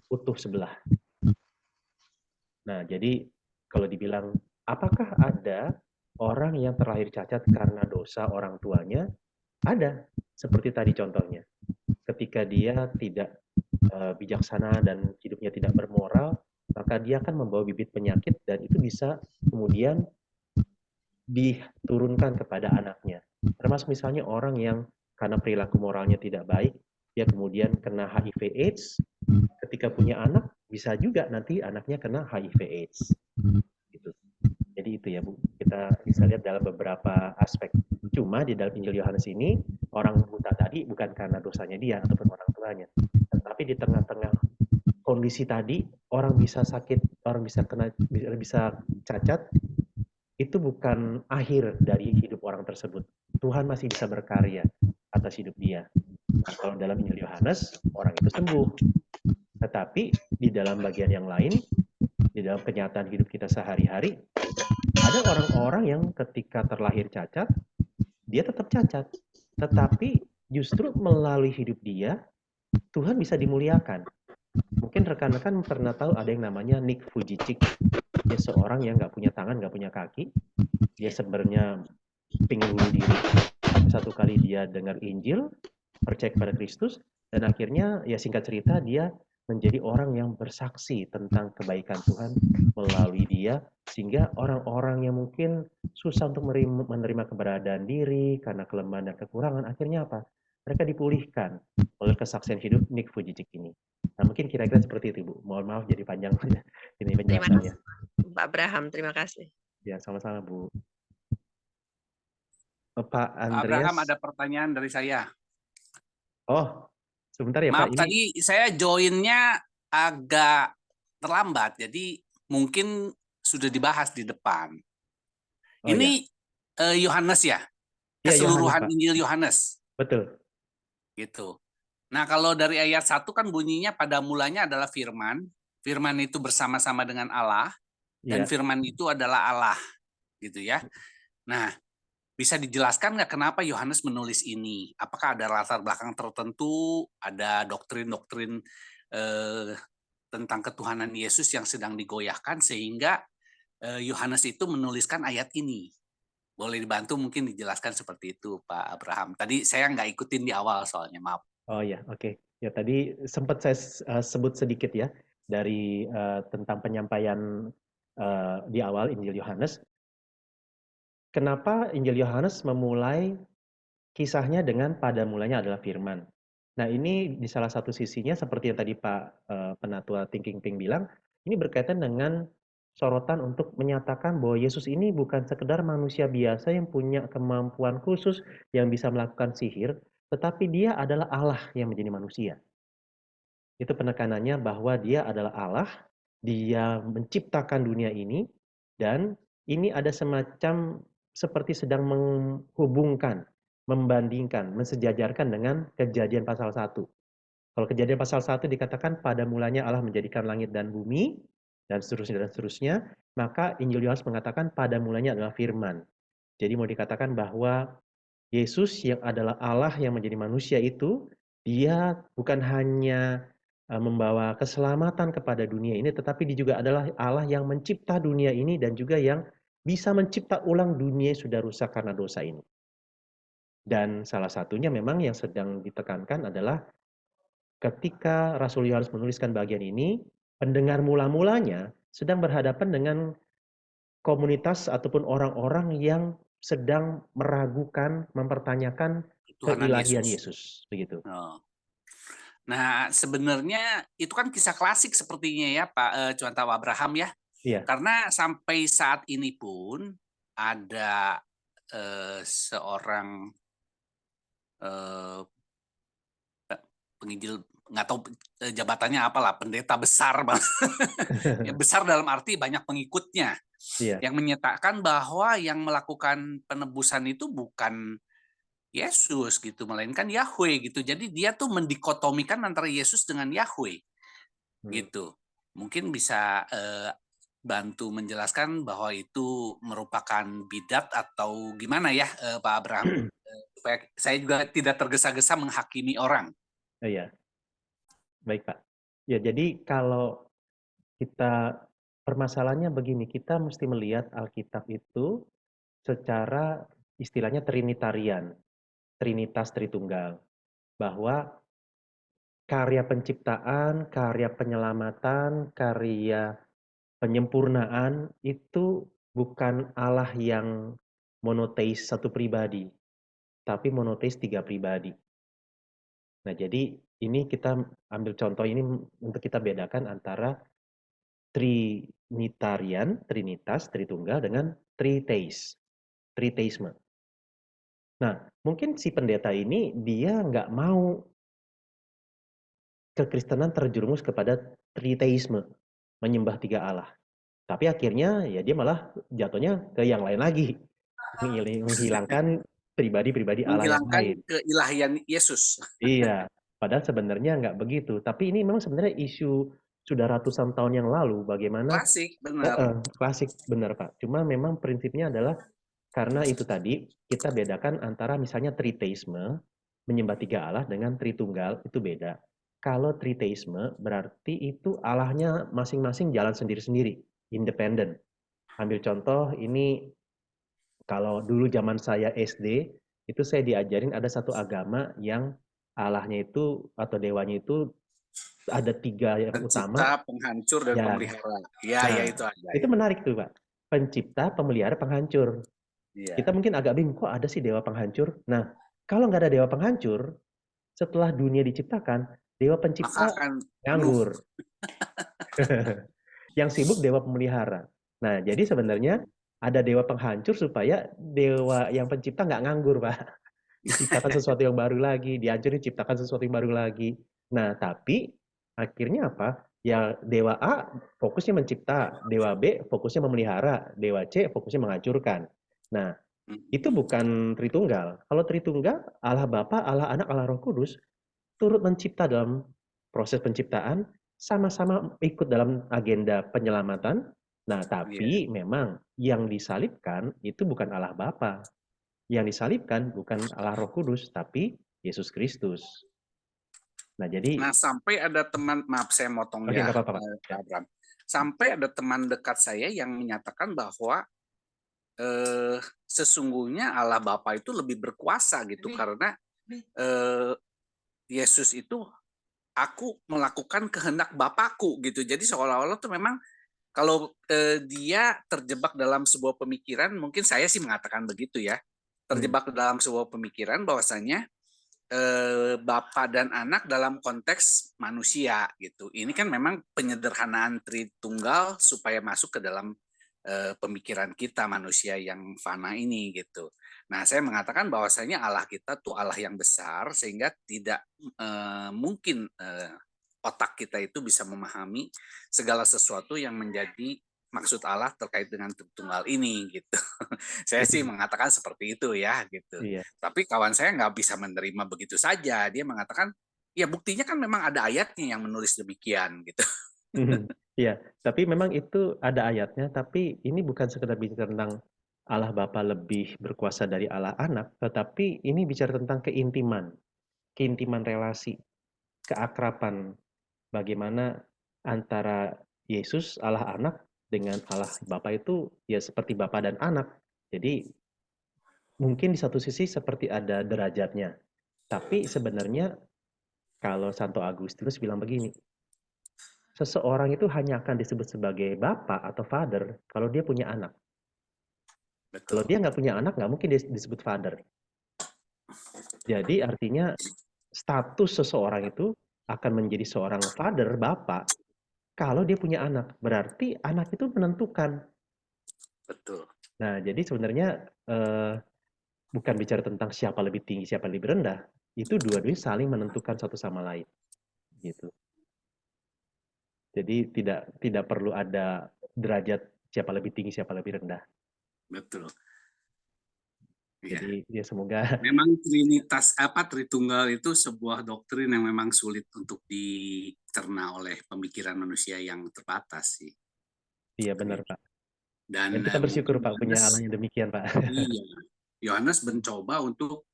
utuh sebelah. Nah, jadi kalau dibilang, apakah ada orang yang terlahir cacat karena dosa orang tuanya? Ada. Seperti tadi contohnya. Ketika dia tidak bijaksana dan hidupnya tidak bermoral, maka dia akan membawa bibit penyakit dan itu bisa kemudian diturunkan kepada anaknya. Termasuk misalnya orang yang karena perilaku moralnya tidak baik, dia kemudian kena HIV/AIDS, ketika punya anak, bisa juga nanti anaknya kena HIV/AIDS. Gitu. Jadi itu ya Bu, kita bisa lihat dalam beberapa aspek. Cuma di dalam Injil Yohanes ini, orang buta tadi bukan karena dosanya dia ataupun orang tuanya. Tetapi di tengah-tengah kondisi tadi, orang bisa sakit, orang bisa cacat, itu bukan akhir dari hidup orang tersebut. Tuhan masih bisa berkarya atas hidup dia. Nah, kalau dalam Injil Yohanes, orang itu sembuh. Tetapi di dalam bagian yang lain, di dalam kenyataan hidup kita sehari-hari, ada orang-orang yang ketika terlahir cacat, dia tetap cacat. Tetapi justru melalui hidup dia, Tuhan bisa dimuliakan. Mungkin rekan-rekan pernah tahu ada yang namanya Nick Vujicic. Dia seorang yang nggak punya tangan, nggak punya kaki. Dia sebenarnya pingin bunuh diri. Satu kali dia dengar Injil, percaya kepada Kristus, dan akhirnya ya singkat cerita dia menjadi orang yang bersaksi tentang kebaikan Tuhan melalui dia, sehingga orang-orang yang mungkin susah untuk menerima keberadaan diri karena kelemahan dan kekurangan, akhirnya apa? Mereka dipulihkan oleh kesaksian hidup Nick Vujicic ini. Nah, mungkin kira-kira seperti itu, Bu. Mohon maaf jadi panjang ini Terima penjelasannya. kasih, Pak Abraham. Terima kasih. Ya, sama-sama, Bu. Pak Pak Abraham, Andreas. ada pertanyaan dari saya. Oh, sebentar ya, Maaf, Pak. Ini tadi saya joinnya agak terlambat, jadi mungkin sudah dibahas di depan. oh Ini ya. Yohanes ya? Iya, Yohanes, Keseluruhan Pak. Injil Yohanes. Betul. Gitu. Nah, kalau dari ayat 1 kan bunyinya pada mulanya adalah firman. Firman itu bersama-sama dengan Allah, dan Iya. firman itu adalah Allah. Gitu ya. Nah, bisa dijelaskan nggak kenapa Yohanes menulis ini? Apakah ada latar belakang tertentu, ada doktrin-doktrin tentang ketuhanan Yesus yang sedang digoyahkan sehingga Yohanes itu menuliskan ayat ini? Boleh dibantu mungkin dijelaskan seperti itu, Pak Abraham. Tadi saya nggak ikutin di awal soalnya, maaf. Oh ya, oke. Ya tadi sempat saya sebut sedikit ya dari tentang penyampaian di awal Injil Yohanes. Kenapa Injil Yohanes memulai kisahnya dengan pada mulanya adalah firman. Nah, ini di salah satu sisinya seperti yang tadi Pak Penatua Thinking Pink bilang, ini berkaitan dengan sorotan untuk menyatakan bahwa Yesus ini bukan sekedar manusia biasa yang punya kemampuan khusus yang bisa melakukan sihir, tetapi dia adalah Allah yang menjadi manusia. Itu penekanannya bahwa dia adalah Allah, dia menciptakan dunia ini, dan ini ada semacam seperti sedang menghubungkan, membandingkan, mensejajarkan dengan Kejadian pasal 1. Kalau Kejadian pasal 1 dikatakan pada mulanya Allah menjadikan langit dan bumi, dan seterusnya, maka Injil Yohanes mengatakan pada mulanya adalah firman. Jadi mau dikatakan bahwa Yesus yang adalah Allah yang menjadi manusia itu, dia bukan hanya membawa keselamatan kepada dunia ini, tetapi dia juga adalah Allah yang mencipta dunia ini dan juga yang bisa mencipta ulang dunia yang sudah rusak karena dosa ini. Dan salah satunya memang yang sedang ditekankan adalah ketika Rasul Yohanes menuliskan bagian ini, pendengar mula-mulanya sedang berhadapan dengan komunitas ataupun orang-orang yang sedang meragukan, mempertanyakan Ketuhanan keilahian Yesus. Yesus, begitu. Oh. Nah, sebenarnya itu kan kisah klasik sepertinya ya, Pak Cuantawa Abraham ya. Iya. Karena sampai saat ini pun ada seorang penginjil, nggak tahu jabatannya apalah, pendeta besar, ya, besar dalam arti banyak pengikutnya, Iya. yang menyatakan bahwa yang melakukan penebusan itu bukan Yesus gitu, melainkan Yahweh gitu. Jadi dia tuh mendikotomikan antara Yesus dengan Yahweh gitu. Mungkin bisa bantu menjelaskan bahwa itu merupakan bidat atau gimana ya, Pak Abraham, supaya saya juga tidak tergesa-gesa menghakimi orang. Oh, iya. Baik, Pak. Ya, jadi kalau kita permasalahannya begini, kita mesti melihat Alkitab itu secara istilahnya Trinitarian, Trinitas Tritunggal, bahwa karya penciptaan, karya penyelamatan, karya penyempurnaan itu bukan Allah yang monoteis satu pribadi, tapi monoteis 3 pribadi. Nah, jadi ini kita ambil contoh ini untuk kita bedakan antara Trinitarian, Trinitas, Tritunggal dengan Triteisme. Nah, mungkin si pendeta ini dia nggak mau kekristenan terjerumus kepada Triteisme, menyembah 3 Allah. Tapi akhirnya ya dia malah jatuhnya ke yang lain lagi, menghilangkan pribadi-pribadi Allah yang lain. Menghilangkan keilahian Yesus. Iya, padahal sebenarnya nggak begitu. Tapi ini memang sebenarnya isu sudah ratusan tahun yang lalu, bagaimana Klasik, benar. klasik, benar Pak. Cuma memang prinsipnya adalah karena itu tadi kita bedakan antara misalnya triteisme, menyembah tiga Allah, dengan tritunggal, itu beda. Kalau triteisme berarti itu Allahnya masing-masing jalan sendiri-sendiri, independen. Ambil contoh ini, kalau dulu zaman saya SD, itu saya diajarin ada satu agama yang Allahnya itu atau dewanya itu ada tiga yang utama. Pencipta, penghancur, dan Ya. pemelihara. Ya, Nah, ya itu ada. itu menarik tuh Pak. Pencipta, pemelihara, penghancur. Ya. Kita mungkin agak bingung, kok ada sih dewa penghancur? Nah, kalau nggak ada dewa penghancur, setelah dunia diciptakan, dewa Maka pencipta akan nganggur. Yang sibuk dewa pemelihara. Nah, jadi sebenarnya ada dewa penghancur supaya dewa yang pencipta nggak nganggur, Pak. Diciptakan sesuatu yang baru lagi, dihancurin, ciptakan sesuatu yang baru lagi. Nah, tapi akhirnya apa? Ya dewa A fokusnya mencipta, dewa B fokusnya memelihara, dewa C fokusnya menghancurkan. Nah, itu bukan Tritunggal. Kalau Tritunggal, Allah Bapa, Allah Anak, Allah Roh Kudus turut mencipta dalam proses penciptaan, sama-sama ikut dalam agenda penyelamatan. Nah, tapi memang yang disalibkan itu bukan Allah Bapa. Yang disalibkan bukan Allah Roh Kudus, tapi Yesus Kristus. Nah, jadi sampai ada teman, maaf saya motong Oke, ya, nggak apa-apa, Pak. Pak Abraham. Sampai ada teman dekat saya yang menyatakan bahwa sesungguhnya Allah Bapa itu lebih berkuasa gitu, karena Yesus itu, aku melakukan kehendak Bapakku gitu. Jadi seolah-olah tuh memang kalau dia terjebak dalam sebuah pemikiran, mungkin saya sih mengatakan begitu ya, terjebak dalam sebuah pemikiran bahwasanya Bapa dan Anak dalam konteks manusia gitu. Ini kan memang penyederhanaan Tritunggal supaya masuk ke dalam pemikiran kita manusia yang fana ini gitu. Nah, saya mengatakan bahwasanya Allah kita tuh Allah yang besar, sehingga tidak mungkin otak kita itu bisa memahami segala sesuatu yang menjadi maksud Allah terkait dengan Tritunggal ini gitu. Saya sih mengatakan seperti itu ya gitu. Iya. Tapi kawan saya nggak bisa menerima begitu saja. Dia mengatakan, ya buktinya kan memang ada ayatnya yang menulis demikian gitu. Iya, tapi memang itu ada ayatnya, tapi ini bukan sekedar bicara tentang Allah Bapa lebih berkuasa dari Allah Anak, tetapi ini bicara tentang keintiman relasi, keakraban, bagaimana antara Yesus, Allah Anak, dengan Allah Bapa itu ya seperti Bapa dan Anak. Jadi mungkin di satu sisi seperti ada derajatnya, tapi sebenarnya kalau Santo Agustinus bilang begini, seseorang itu hanya akan disebut sebagai bapak atau father kalau dia punya anak. Betul. Kalau dia nggak punya anak, nggak mungkin dia disebut father. Jadi artinya status seseorang itu akan menjadi seorang father, bapak, kalau dia punya anak. Berarti anak itu menentukan. Betul. Nah, jadi sebenarnya bukan bicara tentang siapa lebih tinggi, siapa lebih rendah. Itu dua-duanya saling menentukan satu sama lain. Gitu. Jadi tidak perlu ada derajat siapa lebih tinggi, siapa lebih rendah. Betul. Jadi ya semoga memang Tritunggal itu sebuah doktrin yang memang sulit untuk dicerna oleh pemikiran manusia yang terbatas sih. Iya benar Pak. Dan kita bersyukur Pak punya Allah yang demikian Pak. Iya, Yohanes mencoba untuk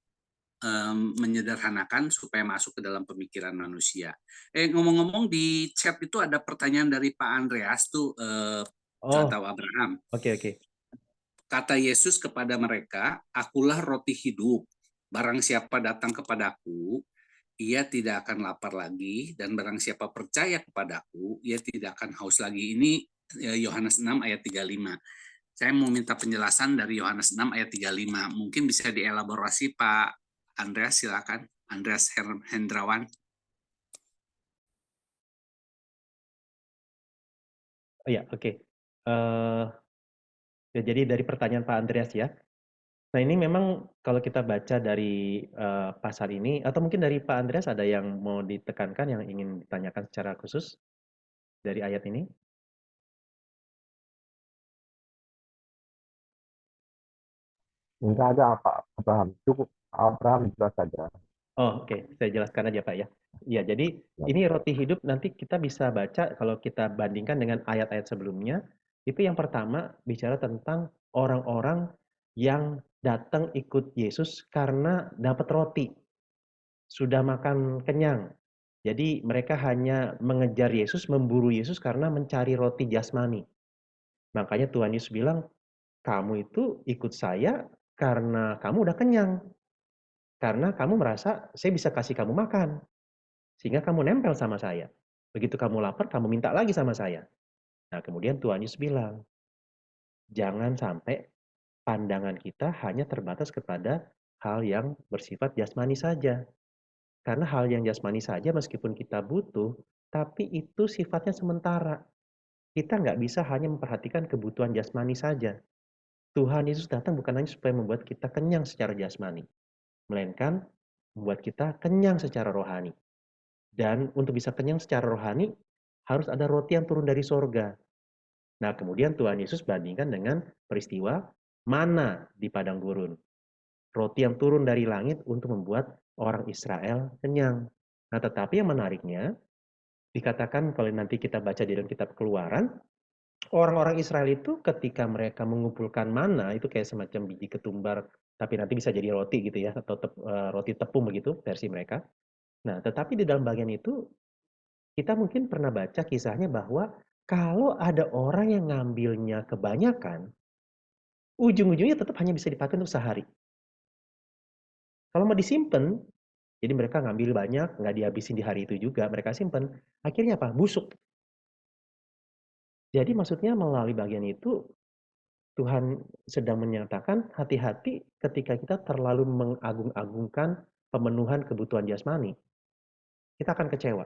menyederhanakan supaya masuk ke dalam pemikiran manusia. Ngomong-ngomong di chat itu ada pertanyaan dari Pak Andreas tuh, atau Abraham. Oke. Kata Yesus kepada mereka, akulah roti hidup. Barang siapa datang kepadaku, ia tidak akan lapar lagi, dan barang siapa percaya kepadaku, ia tidak akan haus lagi. Ini Yohanes 6 ayat 35. Saya mau minta penjelasan dari Yohanes 6 ayat 35. Mungkin bisa dielaborasi Pak Andreas, silakan. Andreas Hendrawan. Iya, oke. Ya, jadi dari pertanyaan Pak Andreas ya. Nah ini memang kalau kita baca dari pasal ini, atau mungkin dari Pak Andreas ada yang mau ditekankan, yang ingin ditanyakan secara khusus dari ayat ini? Enggak ada apa Abraham. Cukup Abraham jelas saja. Oh, oke. Saya jelaskan aja, Pak ya. Iya, jadi Ya. ini roti hidup nanti kita bisa baca kalau kita bandingkan dengan ayat-ayat sebelumnya. Itu yang pertama bicara tentang orang-orang yang datang ikut Yesus karena dapat roti, sudah makan kenyang. Jadi mereka hanya mengejar Yesus, memburu Yesus karena mencari roti jasmani. Makanya Tuhan Yesus bilang, kamu itu ikut saya karena kamu udah kenyang. Karena kamu merasa saya bisa kasih kamu makan. Sehingga kamu nempel sama saya. Begitu kamu lapar, kamu minta lagi sama saya. Nah, kemudian Tuhan Yesus bilang, jangan sampai pandangan kita hanya terbatas kepada hal yang bersifat jasmani saja. Karena hal yang jasmani saja meskipun kita butuh, tapi itu sifatnya sementara. Kita nggak bisa hanya memperhatikan kebutuhan jasmani saja. Tuhan Yesus datang bukan hanya supaya membuat kita kenyang secara jasmani, melainkan membuat kita kenyang secara rohani. Dan untuk bisa kenyang secara rohani, harus ada roti yang turun dari sorga. Nah, kemudian Tuhan Yesus bandingkan dengan peristiwa mana di padang gurun. Roti yang turun dari langit untuk membuat orang Israel kenyang. Nah, tetapi yang menariknya, dikatakan kalau nanti kita baca di dalam kitab Keluaran, orang-orang Israel itu ketika mereka mengumpulkan mana, itu kayak semacam biji ketumbar, tapi nanti bisa jadi roti gitu ya, atau roti tepung begitu versi mereka. Nah, tetapi di dalam bagian itu, kita mungkin pernah baca kisahnya bahwa kalau ada orang yang ngambilnya kebanyakan, ujung-ujungnya tetap hanya bisa dipakai untuk sehari. Kalau mau disimpan, jadi mereka ngambil banyak, nggak dihabisin di hari itu juga, mereka simpan. Akhirnya apa? Busuk. Jadi maksudnya melalui bagian itu, Tuhan sedang menyatakan hati-hati ketika kita terlalu mengagung-agungkan pemenuhan kebutuhan jasmani. Kita akan kecewa.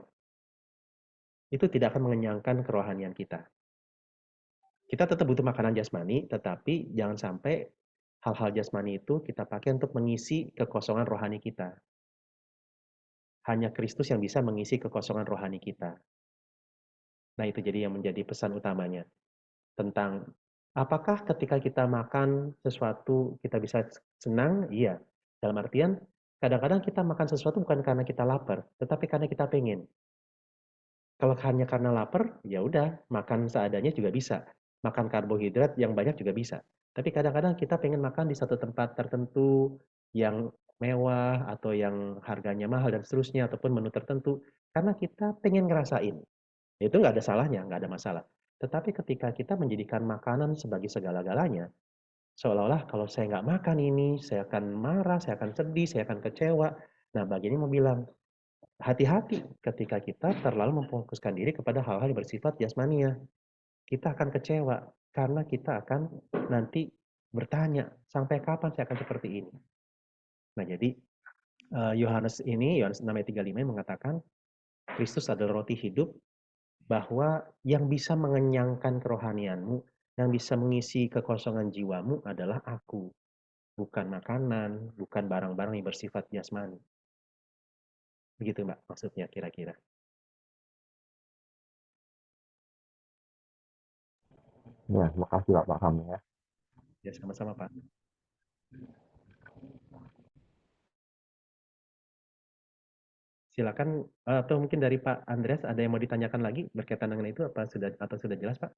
Itu tidak akan mengenyangkan kerohanian kita. Kita tetap butuh makanan jasmani, tetapi jangan sampai hal-hal jasmani itu kita pakai untuk mengisi kekosongan rohani kita. Hanya Kristus yang bisa mengisi kekosongan rohani kita. Nah, itu jadi yang menjadi pesan utamanya. Tentang apakah ketika kita makan sesuatu kita bisa senang? Iya. Dalam artian, kadang-kadang kita makan sesuatu bukan karena kita lapar, tetapi karena kita pengen. Kalau hanya karena lapar, ya udah, makan seadanya juga bisa. Makan karbohidrat yang banyak juga bisa. Tapi kadang-kadang kita pengen makan di satu tempat tertentu yang mewah atau yang harganya mahal dan seterusnya, ataupun menu tertentu, karena kita pengen ngerasain. Itu nggak ada salahnya, nggak ada masalah. Tetapi ketika kita menjadikan makanan sebagai segala-galanya, seolah-olah kalau saya nggak makan ini, saya akan marah, saya akan sedih, saya akan kecewa. Nah, bagian ini mau bilang, hati-hati ketika kita terlalu memfokuskan diri kepada hal-hal yang bersifat jasmania. Kita akan kecewa karena kita akan nanti bertanya, sampai kapan saya akan seperti ini? Nah, jadi Yohanes 6 ayat 35 mengatakan, Kristus adalah roti hidup, bahwa yang bisa mengenyangkan kerohanianmu, yang bisa mengisi kekosongan jiwamu adalah aku. Bukan makanan, bukan barang-barang yang bersifat jasmani. Begitu Mbak, maksudnya kira-kira. Ya, makasih Pak Paham ya. Ya, sama-sama Pak. Silakan, atau mungkin dari Pak Andreas ada yang mau ditanyakan lagi berkaitan dengan itu, apa sudah jelas Pak?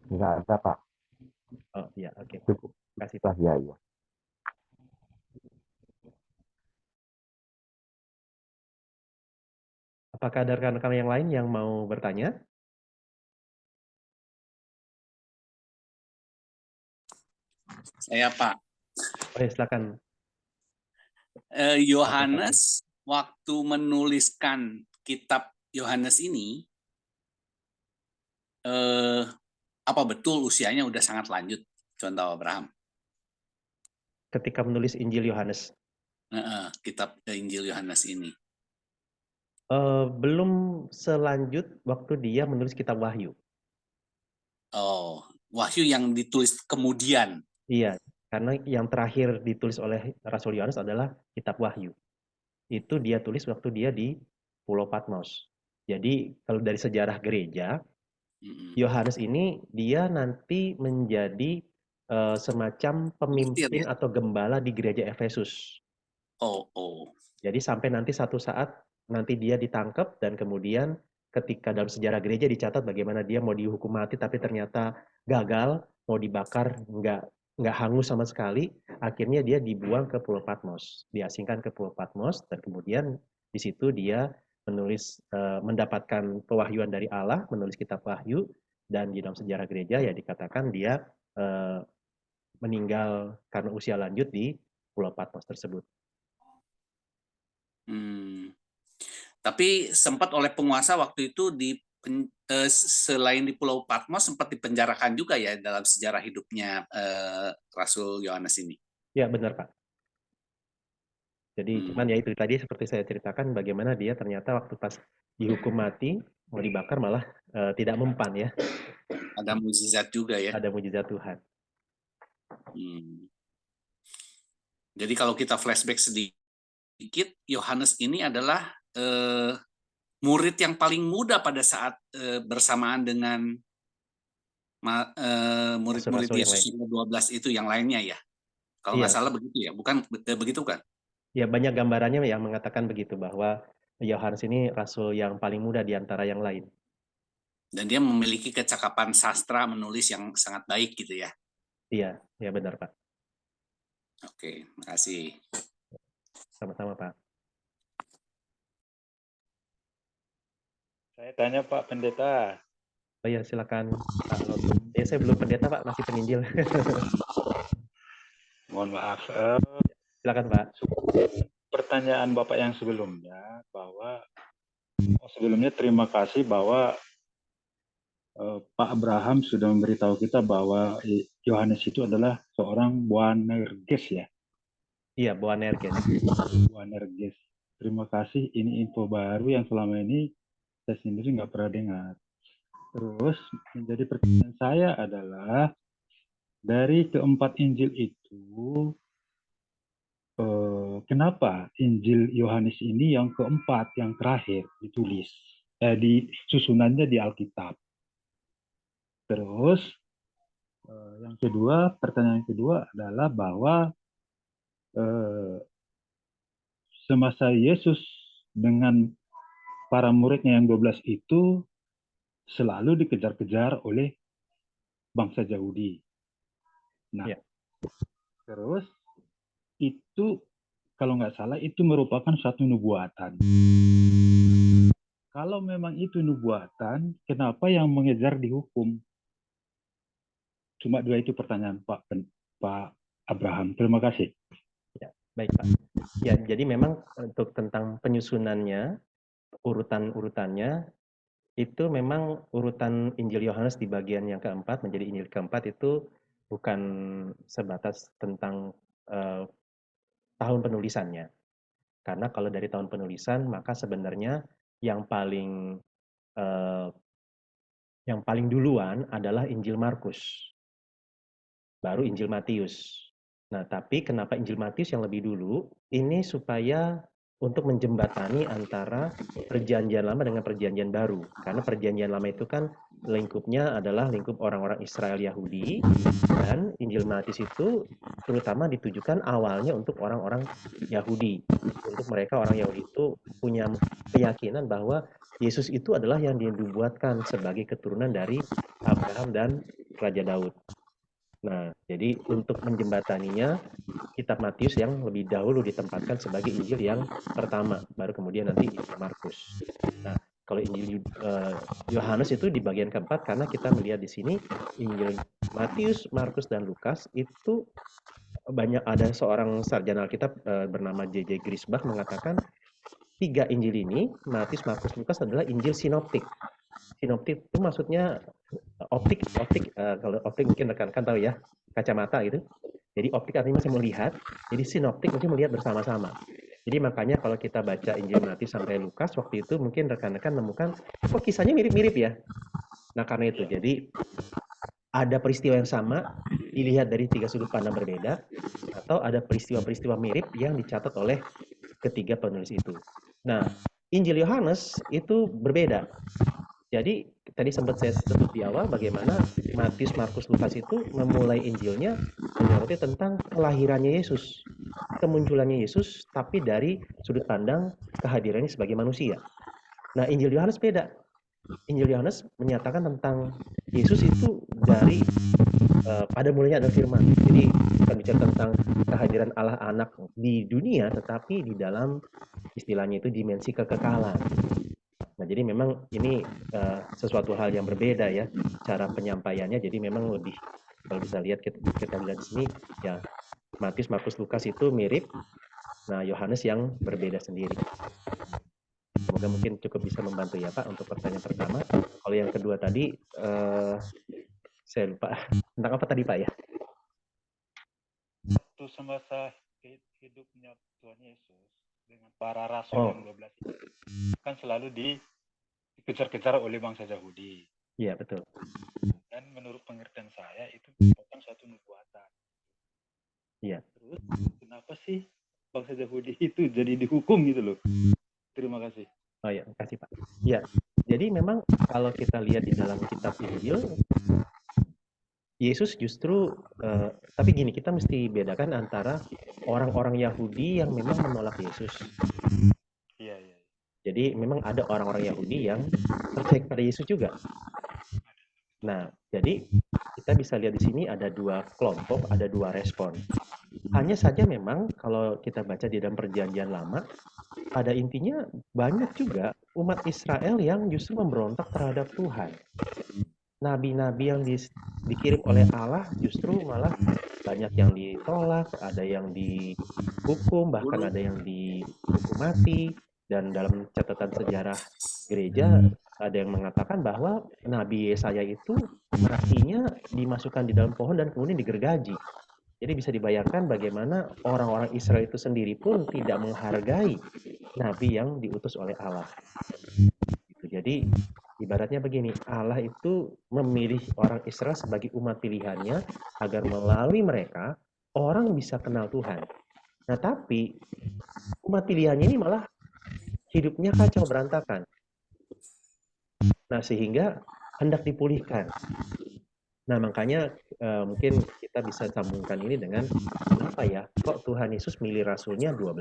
Enggak ada Pak. Oh iya, oke. Cukup. Terima kasih Pak. Ya, ya. Apakah ada rekan-rekan yang lain yang mau bertanya? Saya Pak. Oke, silakan. Yohanes waktu menuliskan kitab Yohanes ini, apa betul usianya udah sangat lanjut, contoh Abraham? Ketika menulis Injil Yohanes. Kitab Injil Yohanes ini. Belum selanjut waktu dia menulis kitab Wahyu. Oh, Wahyu yang ditulis kemudian. Iya, karena yang terakhir ditulis oleh Rasul Yohanes adalah kitab Wahyu. Itu dia tulis waktu dia di Pulau Patmos. Jadi kalau dari sejarah gereja, Yohanes ini dia nanti menjadi semacam Martir pemimpin ya? atau gembala di gereja Efesus. Oh. Jadi sampai nanti satu saat nanti dia ditangkap dan kemudian ketika dalam sejarah gereja dicatat bagaimana dia mau dihukum mati tapi ternyata gagal, mau dibakar nggak hangus sama sekali, akhirnya dia dibuang ke Pulau Patmos, diasingkan ke Pulau Patmos dan kemudian di situ dia mendapatkan pewahyuan dari Allah, menulis kitab Wahyu dan di dalam sejarah gereja ya dikatakan dia meninggal karena usia lanjut di Pulau Patmos tersebut. Tapi sempat oleh penguasa waktu itu selain di Pulau Patmos sempat dipenjarakan juga ya dalam sejarah hidupnya Rasul Yohanes ini. Ya benar Pak. Jadi cuman ya itu tadi seperti saya ceritakan bagaimana dia ternyata waktu pas dihukum mati mau dibakar malah tidak mempan ya. Ada mukjizat juga ya. Ada mukjizat Tuhan. Jadi kalau kita flashback sedikit, Yohanes ini adalah murid yang paling muda pada saat bersamaan dengan murid-murid Yesus yang ke-12 itu yang lainnya ya. Kalau nggak salah begitu ya, bukan begitu kan? Ya banyak gambarannya yang mengatakan begitu bahwa Yohanes ini rasul yang paling muda di antara yang lain. Dan dia memiliki kecakapan sastra menulis yang sangat baik gitu ya. Iya, ya benar Pak. Oke, makasih. Sama-sama Pak. Saya tanya Pak Pendeta. Oh ya silakan Pak. Ya saya belum pendeta Pak, masih penginjil. Mohon maaf. Silakan Pak. Pertanyaan Bapak yang sebelumnya bahwa sebelumnya terima kasih bahwa Pak Abraham sudah memberitahu kita bahwa Yohanes itu adalah seorang Boanerges ya. Iya, Boanerges. Boanerges. Terima kasih, ini info baru yang selama ini saya sendiri nggak pernah dengar. Terus menjadi pertanyaan saya adalah dari keempat Injil itu kenapa Injil Yohanes ini yang keempat, yang terakhir ditulis, di susunannya di Alkitab. Terus yang kedua, pertanyaan kedua adalah bahwa semasa Yesus dengan para muridnya yang 12 itu selalu dikejar-kejar oleh bangsa Yahudi. Nah, terus itu kalau nggak salah itu merupakan suatu nubuatan. Kalau memang itu nubuatan, kenapa yang mengejar dihukum? Cuma dua itu pertanyaan Pak Abraham. Terima kasih. Ya, baik Pak. Ya, jadi memang untuk tentang penyusunannya, urutannya itu memang urutan Injil Yohanes di bagian yang keempat menjadi Injil keempat itu bukan sebatas tentang tahun penulisannya. Karena kalau dari tahun penulisan maka sebenarnya yang paling duluan adalah Injil Markus. Baru Injil Matius. Nah, tapi kenapa Injil Matius yang lebih dulu? Ini supaya untuk menjembatani antara perjanjian lama dengan perjanjian baru. Karena perjanjian lama itu kan lingkupnya adalah lingkup orang-orang Israel Yahudi, dan Injil Matius itu terutama ditujukan awalnya untuk orang-orang Yahudi. Untuk mereka orang Yahudi itu punya keyakinan bahwa Yesus itu adalah yang dinubuatkan sebagai keturunan dari Abraham dan Raja Daud. Nah, jadi untuk menjembataninya, kitab Matius yang lebih dahulu ditempatkan sebagai Injil yang pertama, baru kemudian nanti Injil Markus. Nah, kalau Injil Yohanes itu di bagian keempat karena kita melihat di sini Injil Matius, Markus, dan Lukas itu banyak, ada seorang sarjana Alkitab bernama J.J. Grisbach mengatakan tiga Injil ini, Matius, Markus, Lukas adalah Injil sinoptik. Sinoptik itu maksudnya optik kalau optik mungkin rekan-rekan tahu ya, kacamata gitu. Jadi optik artinya masih melihat, jadi sinoptik mungkin melihat bersama-sama. Jadi makanya kalau kita baca Injil Matius sampai Lukas waktu itu mungkin rekan-rekan menemukan kok kisahnya mirip-mirip ya. Nah karena itu jadi ada peristiwa yang sama dilihat dari tiga sudut pandang berbeda, atau ada peristiwa-peristiwa mirip yang dicatat oleh ketiga penulis itu. Nah Injil Yohanes itu berbeda. Jadi tadi sempat saya sebut di awal bagaimana Matius, Markus, Lukas itu memulai Injilnya menyoroti tentang kelahirannya Yesus, kemunculannya Yesus, tapi dari sudut pandang kehadirannya sebagai manusia. Nah, Injil Yohanes beda. Injil Yohanes menyatakan tentang Yesus itu dari pada mulanya ada firman. Jadi bukan bicara tentang kehadiran Allah anak di dunia, tetapi di dalam istilahnya itu dimensi kekekalan. Nah, jadi memang ini sesuatu hal yang berbeda ya cara penyampaiannya. Jadi memang lebih, kalau bisa lihat kita lihat di sini ya, Matius, Markus, Lukas itu mirip. Nah, Yohanes yang berbeda sendiri. Semoga mungkin cukup bisa membantu ya Pak untuk pertanyaan pertama. Kalau yang kedua tadi saya lupa tentang apa tadi Pak ya? Waktu semasa hidupnya Tuhan Yesus dengan para rasul yang 12 itu kan selalu dikejar-kejar oleh bangsa Yahudi. Iya, betul. Dan menurut pengertian saya itu merupakan satu nubuatan. Iya. Terus kenapa sih bangsa Yahudi itu jadi dihukum gitu loh? Terima kasih. Oh ya, makasih Pak. Ya, jadi memang kalau kita lihat di dalam kitab Injil, Yesus justru, tapi gini, kita mesti bedakan antara orang-orang Yahudi yang memang menolak Yesus. Iya, iya. Jadi memang ada orang-orang Yahudi yang percaya kepada Yesus juga. Nah, jadi kita bisa lihat di sini ada dua kelompok, ada dua respon. Hanya saja memang kalau kita baca di dalam Perjanjian Lama, pada intinya banyak juga umat Israel yang justru memberontak terhadap Tuhan. Nabi-nabi yang dikirim oleh Allah justru malah banyak yang ditolak, ada yang dihukum, bahkan ada yang dihukum mati. Dan dalam catatan sejarah gereja ada yang mengatakan bahwa Nabi Yesaya itu matinya dimasukkan di dalam pohon dan kemudian digergaji. Jadi bisa dibayangkan bagaimana orang-orang Israel itu sendiri pun tidak menghargai nabi yang diutus oleh Allah. Jadi ibaratnya begini, Allah itu memilih orang Israel sebagai umat pilihannya agar melalui mereka orang bisa kenal Tuhan. Nah, tapi umat pilihannya ini malah hidupnya kacau berantakan. Nah, sehingga hendak dipulihkan. Nah, makanya mungkin kita bisa sambungkan ini dengan kenapa ya kok Tuhan Yesus milih rasulnya 12.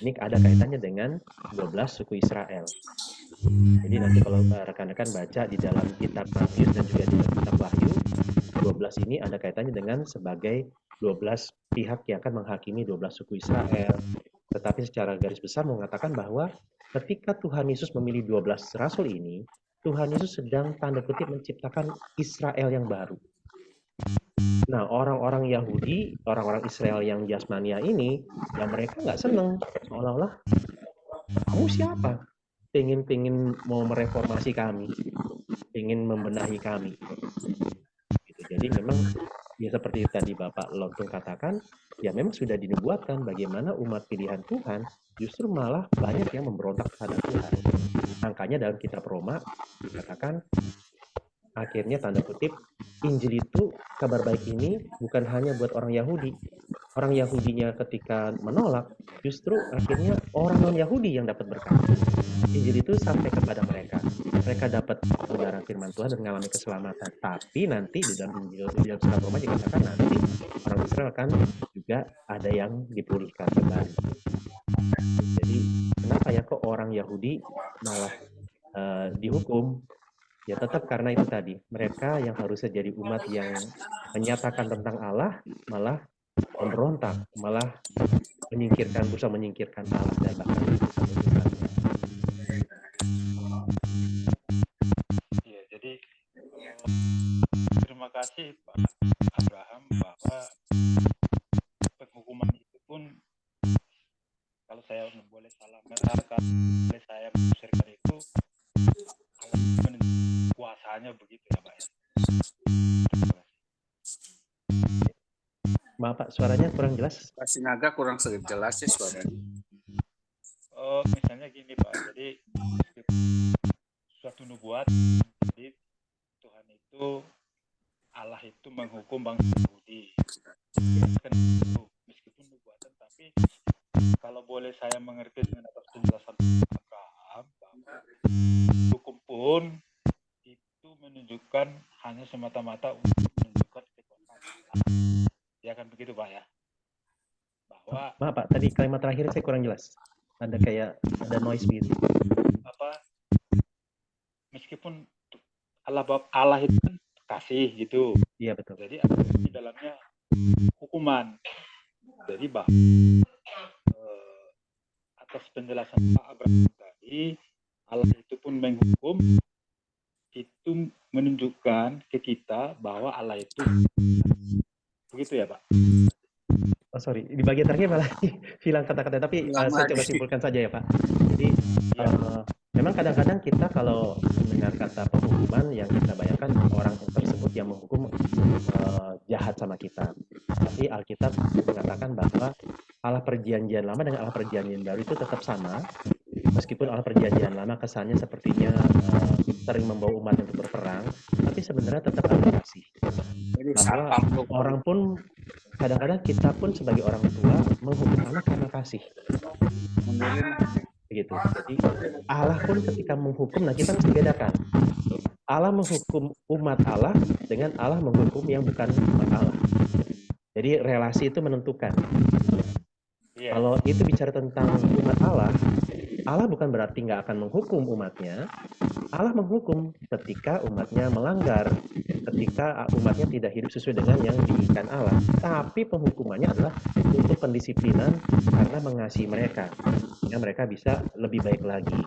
Ini ada kaitannya dengan 12 suku Israel. Jadi nanti kalau rekan-rekan baca di dalam kitab Matius dan juga di dalam kitab Wahyu, 12 ini ada kaitannya dengan sebagai 12 pihak yang akan menghakimi 12 suku Israel. Tetapi secara garis besar mengatakan bahwa ketika Tuhan Yesus memilih 12 rasul ini, Tuhan Yesus sedang tanda kutip menciptakan Israel yang baru. Nah, orang-orang Yahudi, orang-orang Israel yang jasmania ini, ya mereka nggak seneng. Seolah-olah, kamu siapa? Pengen mau mereformasi kami, pengen membenahi kami. Gitu. Jadi memang, ya seperti tadi Bapak Lontung katakan, ya memang sudah dinubuatkan bagaimana umat pilihan Tuhan justru malah banyak yang memberontak terhadap Tuhan. Angkanya dalam kitab Roma dikatakan, akhirnya tanda kutip, Injil itu, kabar baik ini bukan hanya buat orang Yahudi. Orang Yahudinya ketika menolak, justru akhirnya orang non-Yahudi yang dapat berkat. Injil itu sampai kepada mereka. Mereka dapat kebenaran firman Tuhan dan mengalami keselamatan. Tapi nanti di dalam Injil, di dalam surat Roma dikatakan nanti orang Israel kan juga ada yang dipulihkan kembali. Jadi kenapa ya kok orang Yahudi malah dihukum? Ya tetap karena itu tadi, mereka yang harusnya jadi umat yang menyatakan tentang Allah, malah memberontak, malah berusaha menyingkirkan Allah dan bahkan Iya, jadi terima kasih Pak Abraham bahwa penghukuman itu pun kalau saya boleh boleh saya menafsirkan itu kuasanya begitu ya Pak ya. Maaf Pak, suaranya kurang jelas. Pak Sinaga kurang jelas sih suaranya. Oh, misalnya gini Pak, jadi suatu nubuat, jadi Tuhan itu, Allah itu menghukum bangsa Yahudi. Meskipun nubuatan, tapi kalau boleh saya mengerti dengan atas penjelasan Abraham, bahwa hukum pun bukan hanya semata-mata untuk menunjukkan kekuasaan Allah. Ya kan begitu Pak ya? Bahwa Maaf Pak, tadi kalimat terakhir saya kurang jelas. Ada kayak ada noise gitu. apa meskipun Allah itu kan kasih gitu. Iya betul. Jadi ada di dalamnya hukuman. Jadi bahwa atas penjelasan Pak Abraham tadi, Allah itu pun menghukum, itu menunjukkan ke kita bahwa Allah itu begitu ya Pak? Oh sorry, di bagian terakhir malah hilang kata-kata, tapi saya coba simpulkan saja ya Pak. Jadi memang kadang-kadang kita kalau mendengar kata penghukuman, yang kita bayangkan orang tersebut yang menghukum jahat sama kita. Tapi Alkitab mengatakan bahwa Allah Perjanjian Lama dengan Allah Perjanjian Baru itu tetap sama. Meskipun Allah Perjanjian Lama kesannya sepertinya sering membawa umat untuk berperang, tapi sebenarnya tetap ada kasih. Bahwa orang pun kadang-kadang kita pun sebagai orang tua menghukum anak karena kasih. Begitu. Jadi Allah pun ketika menghukum, nah kita mesti bedakan. Allah menghukum umat Allah dengan Allah menghukum yang bukan umat Allah. Jadi relasi itu menentukan. Kalau itu bicara tentang umat Allah, Allah bukan berarti nggak akan menghukum umatnya. Allah menghukum ketika umatnya melanggar, ketika umatnya tidak hidup sesuai dengan yang diinginkan Allah. Tapi penghukumannya adalah untuk pendisiplinan karena mengasihi mereka, sehingga mereka bisa lebih baik lagi.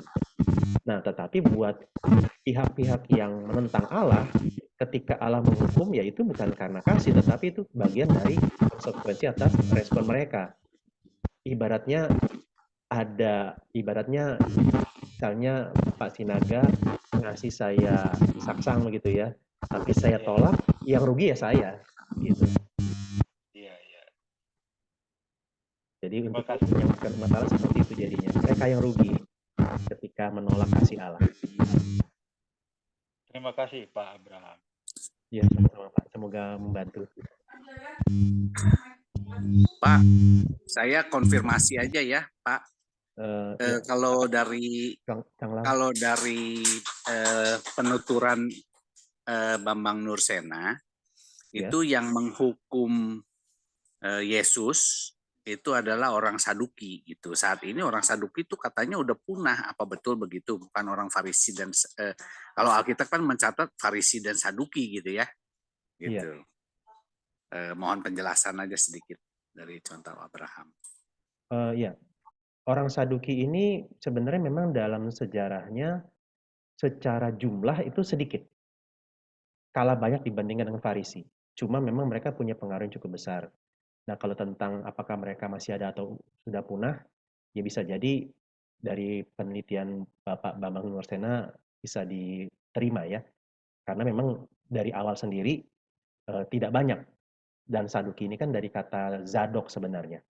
Nah, tetapi buat pihak-pihak yang menentang Allah, ketika Allah menghukum, ya itu bukan karena kasih, tetapi itu bagian dari konsekuensi atas respon mereka. Ibaratnya misalnya Pak Sinaga ngasih saya saksang begitu ya, tapi saya tolak, yang rugi ya saya gitu. Iya. Jadi untuk yang bukan masalah seperti itu jadinya, mereka yang rugi ketika menolak kasih Allah. Terima kasih Pak Abraham. Ya, sama-sama Pak, semoga membantu. Pak, saya konfirmasi aja ya, Pak. Ya. Kalau dari penuturan Bambang Nursena, itu yang menghukum Yesus itu adalah orang Saduki gitu. Saat ini orang Saduki itu katanya udah punah. Apa betul begitu? Bukan orang Farisi dan kalau Alkitab kan mencatat Farisi dan Saduki gitu ya. Gitu. Mohon penjelasan aja sedikit dari contoh Abraham. Ya, orang Saduki ini sebenarnya memang dalam sejarahnya secara jumlah itu sedikit, kalah banyak dibandingkan dengan Farisi. Cuma memang mereka punya pengaruh yang cukup besar. Nah, kalau tentang apakah mereka masih ada atau sudah punah, ya bisa jadi dari penelitian Bapak Bambang Nursena bisa diterima ya. Karena memang dari awal sendiri tidak banyak. Dan Saduki ini kan dari kata Zadok sebenarnya.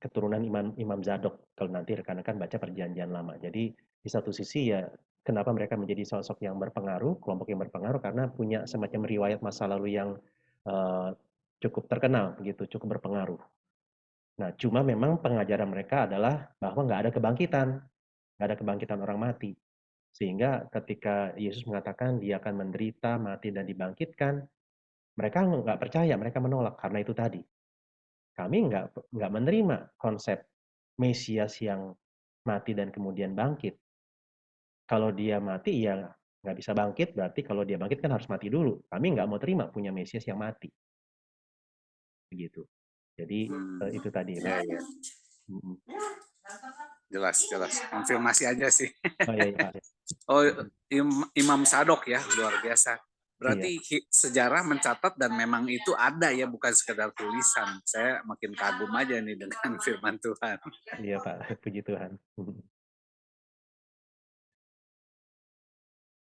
Keturunan Imam Zadok kalau nanti rekan-rekan baca Perjanjian Lama. Jadi di satu sisi ya kenapa mereka menjadi sosok yang berpengaruh, kelompok yang berpengaruh karena punya semacam riwayat masa lalu yang cukup terkenal begitu, cukup berpengaruh. Nah, cuma memang pengajaran mereka adalah bahwa nggak ada kebangkitan orang mati. Sehingga ketika Yesus mengatakan dia akan menderita, mati, dan dibangkitkan, mereka nggak percaya, mereka menolak karena itu tadi. Kami nggak menerima konsep Mesias yang mati dan kemudian bangkit. Kalau dia mati, ya nggak bisa bangkit, berarti kalau dia bangkit kan harus mati dulu. Kami nggak mau terima punya Mesias yang mati. Begitu. Jadi itu tadi. Ya. Jelas. Konfirmasi aja sih. Oh iya, Pak. Oh, Imam Sadok ya, luar biasa. Berarti sejarah mencatat dan memang itu ada ya, bukan sekedar tulisan. Saya makin kagum aja nih dengan firman Tuhan. Iya Pak, puji Tuhan.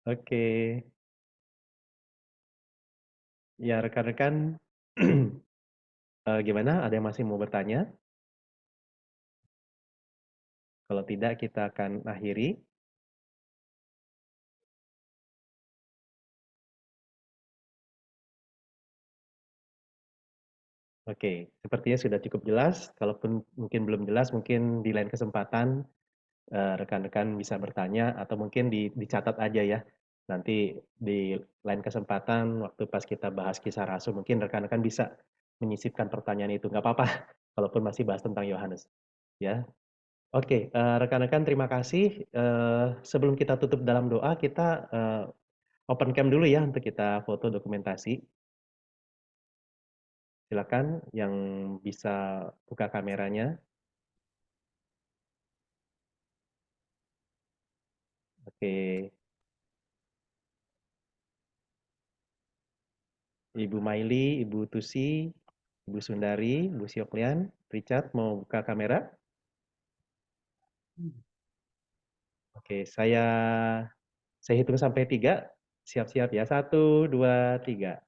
Oke. Ya rekan-rekan, gimana? Ada yang masih mau bertanya? Kalau tidak, kita akan akhiri. Oke, sepertinya sudah cukup jelas. Kalaupun mungkin belum jelas, mungkin di lain kesempatan rekan-rekan bisa bertanya atau mungkin dicatat aja ya. Nanti di lain kesempatan waktu pas kita bahas kisah rasul mungkin rekan-rekan bisa menyisipkan pertanyaan itu. Nggak apa-apa walaupun masih bahas tentang Yohanes. Ya. Oke, rekan-rekan terima kasih. Sebelum kita tutup dalam doa, kita open cam dulu ya untuk kita foto dokumentasi. Silakan yang bisa buka kameranya. Oke. Ibu Maili, Ibu Tusi, Ibu Sundari, Ibu Sioklian, Richard mau buka kamera? Oke, saya hitung sampai 3. Siap-siap ya. 1, 2, 3.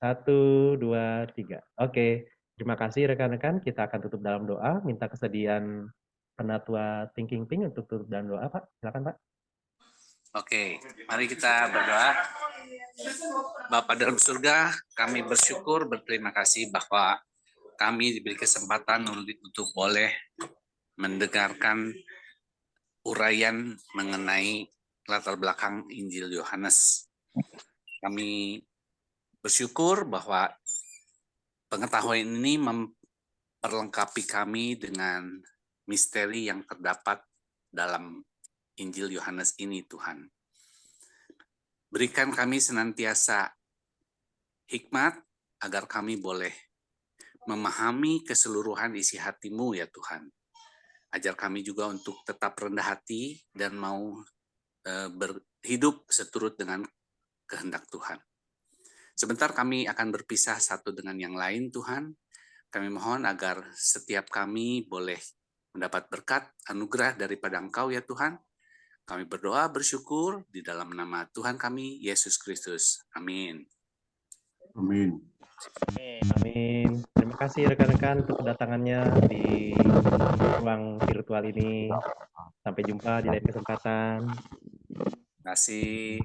1, 2, 3. Oke, terima kasih rekan-rekan. Kita akan tutup dalam doa. Minta kesediaan Penatua Thinking Pink untuk tutup dalam doa, Pak. Silakan, Pak. Oke, mari kita berdoa. Bapa dalam surga, kami bersyukur, berterima kasih bahwa kami diberi kesempatan untuk boleh mendengarkan uraian mengenai latar belakang Injil Yohanes. Kami bersyukur bahwa pengetahuan ini memperlengkapi kami dengan misteri yang terdapat dalam Injil Yohanes ini, Tuhan. Berikan kami senantiasa hikmat agar kami boleh memahami keseluruhan isi hati-Mu ya Tuhan. Ajar kami juga untuk tetap rendah hati dan mau berhidup seturut dengan kehendak Tuhan. Sebentar kami akan berpisah satu dengan yang lain Tuhan. Kami mohon agar setiap kami boleh mendapat berkat anugerah daripada Engkau ya Tuhan. Kami berdoa bersyukur di dalam nama Tuhan kami, Yesus Kristus. Amin. Amin. Amin. Terima kasih rekan-rekan untuk kedatangannya di ruang virtual ini. Sampai jumpa di lain kesempatan. Terima kasih.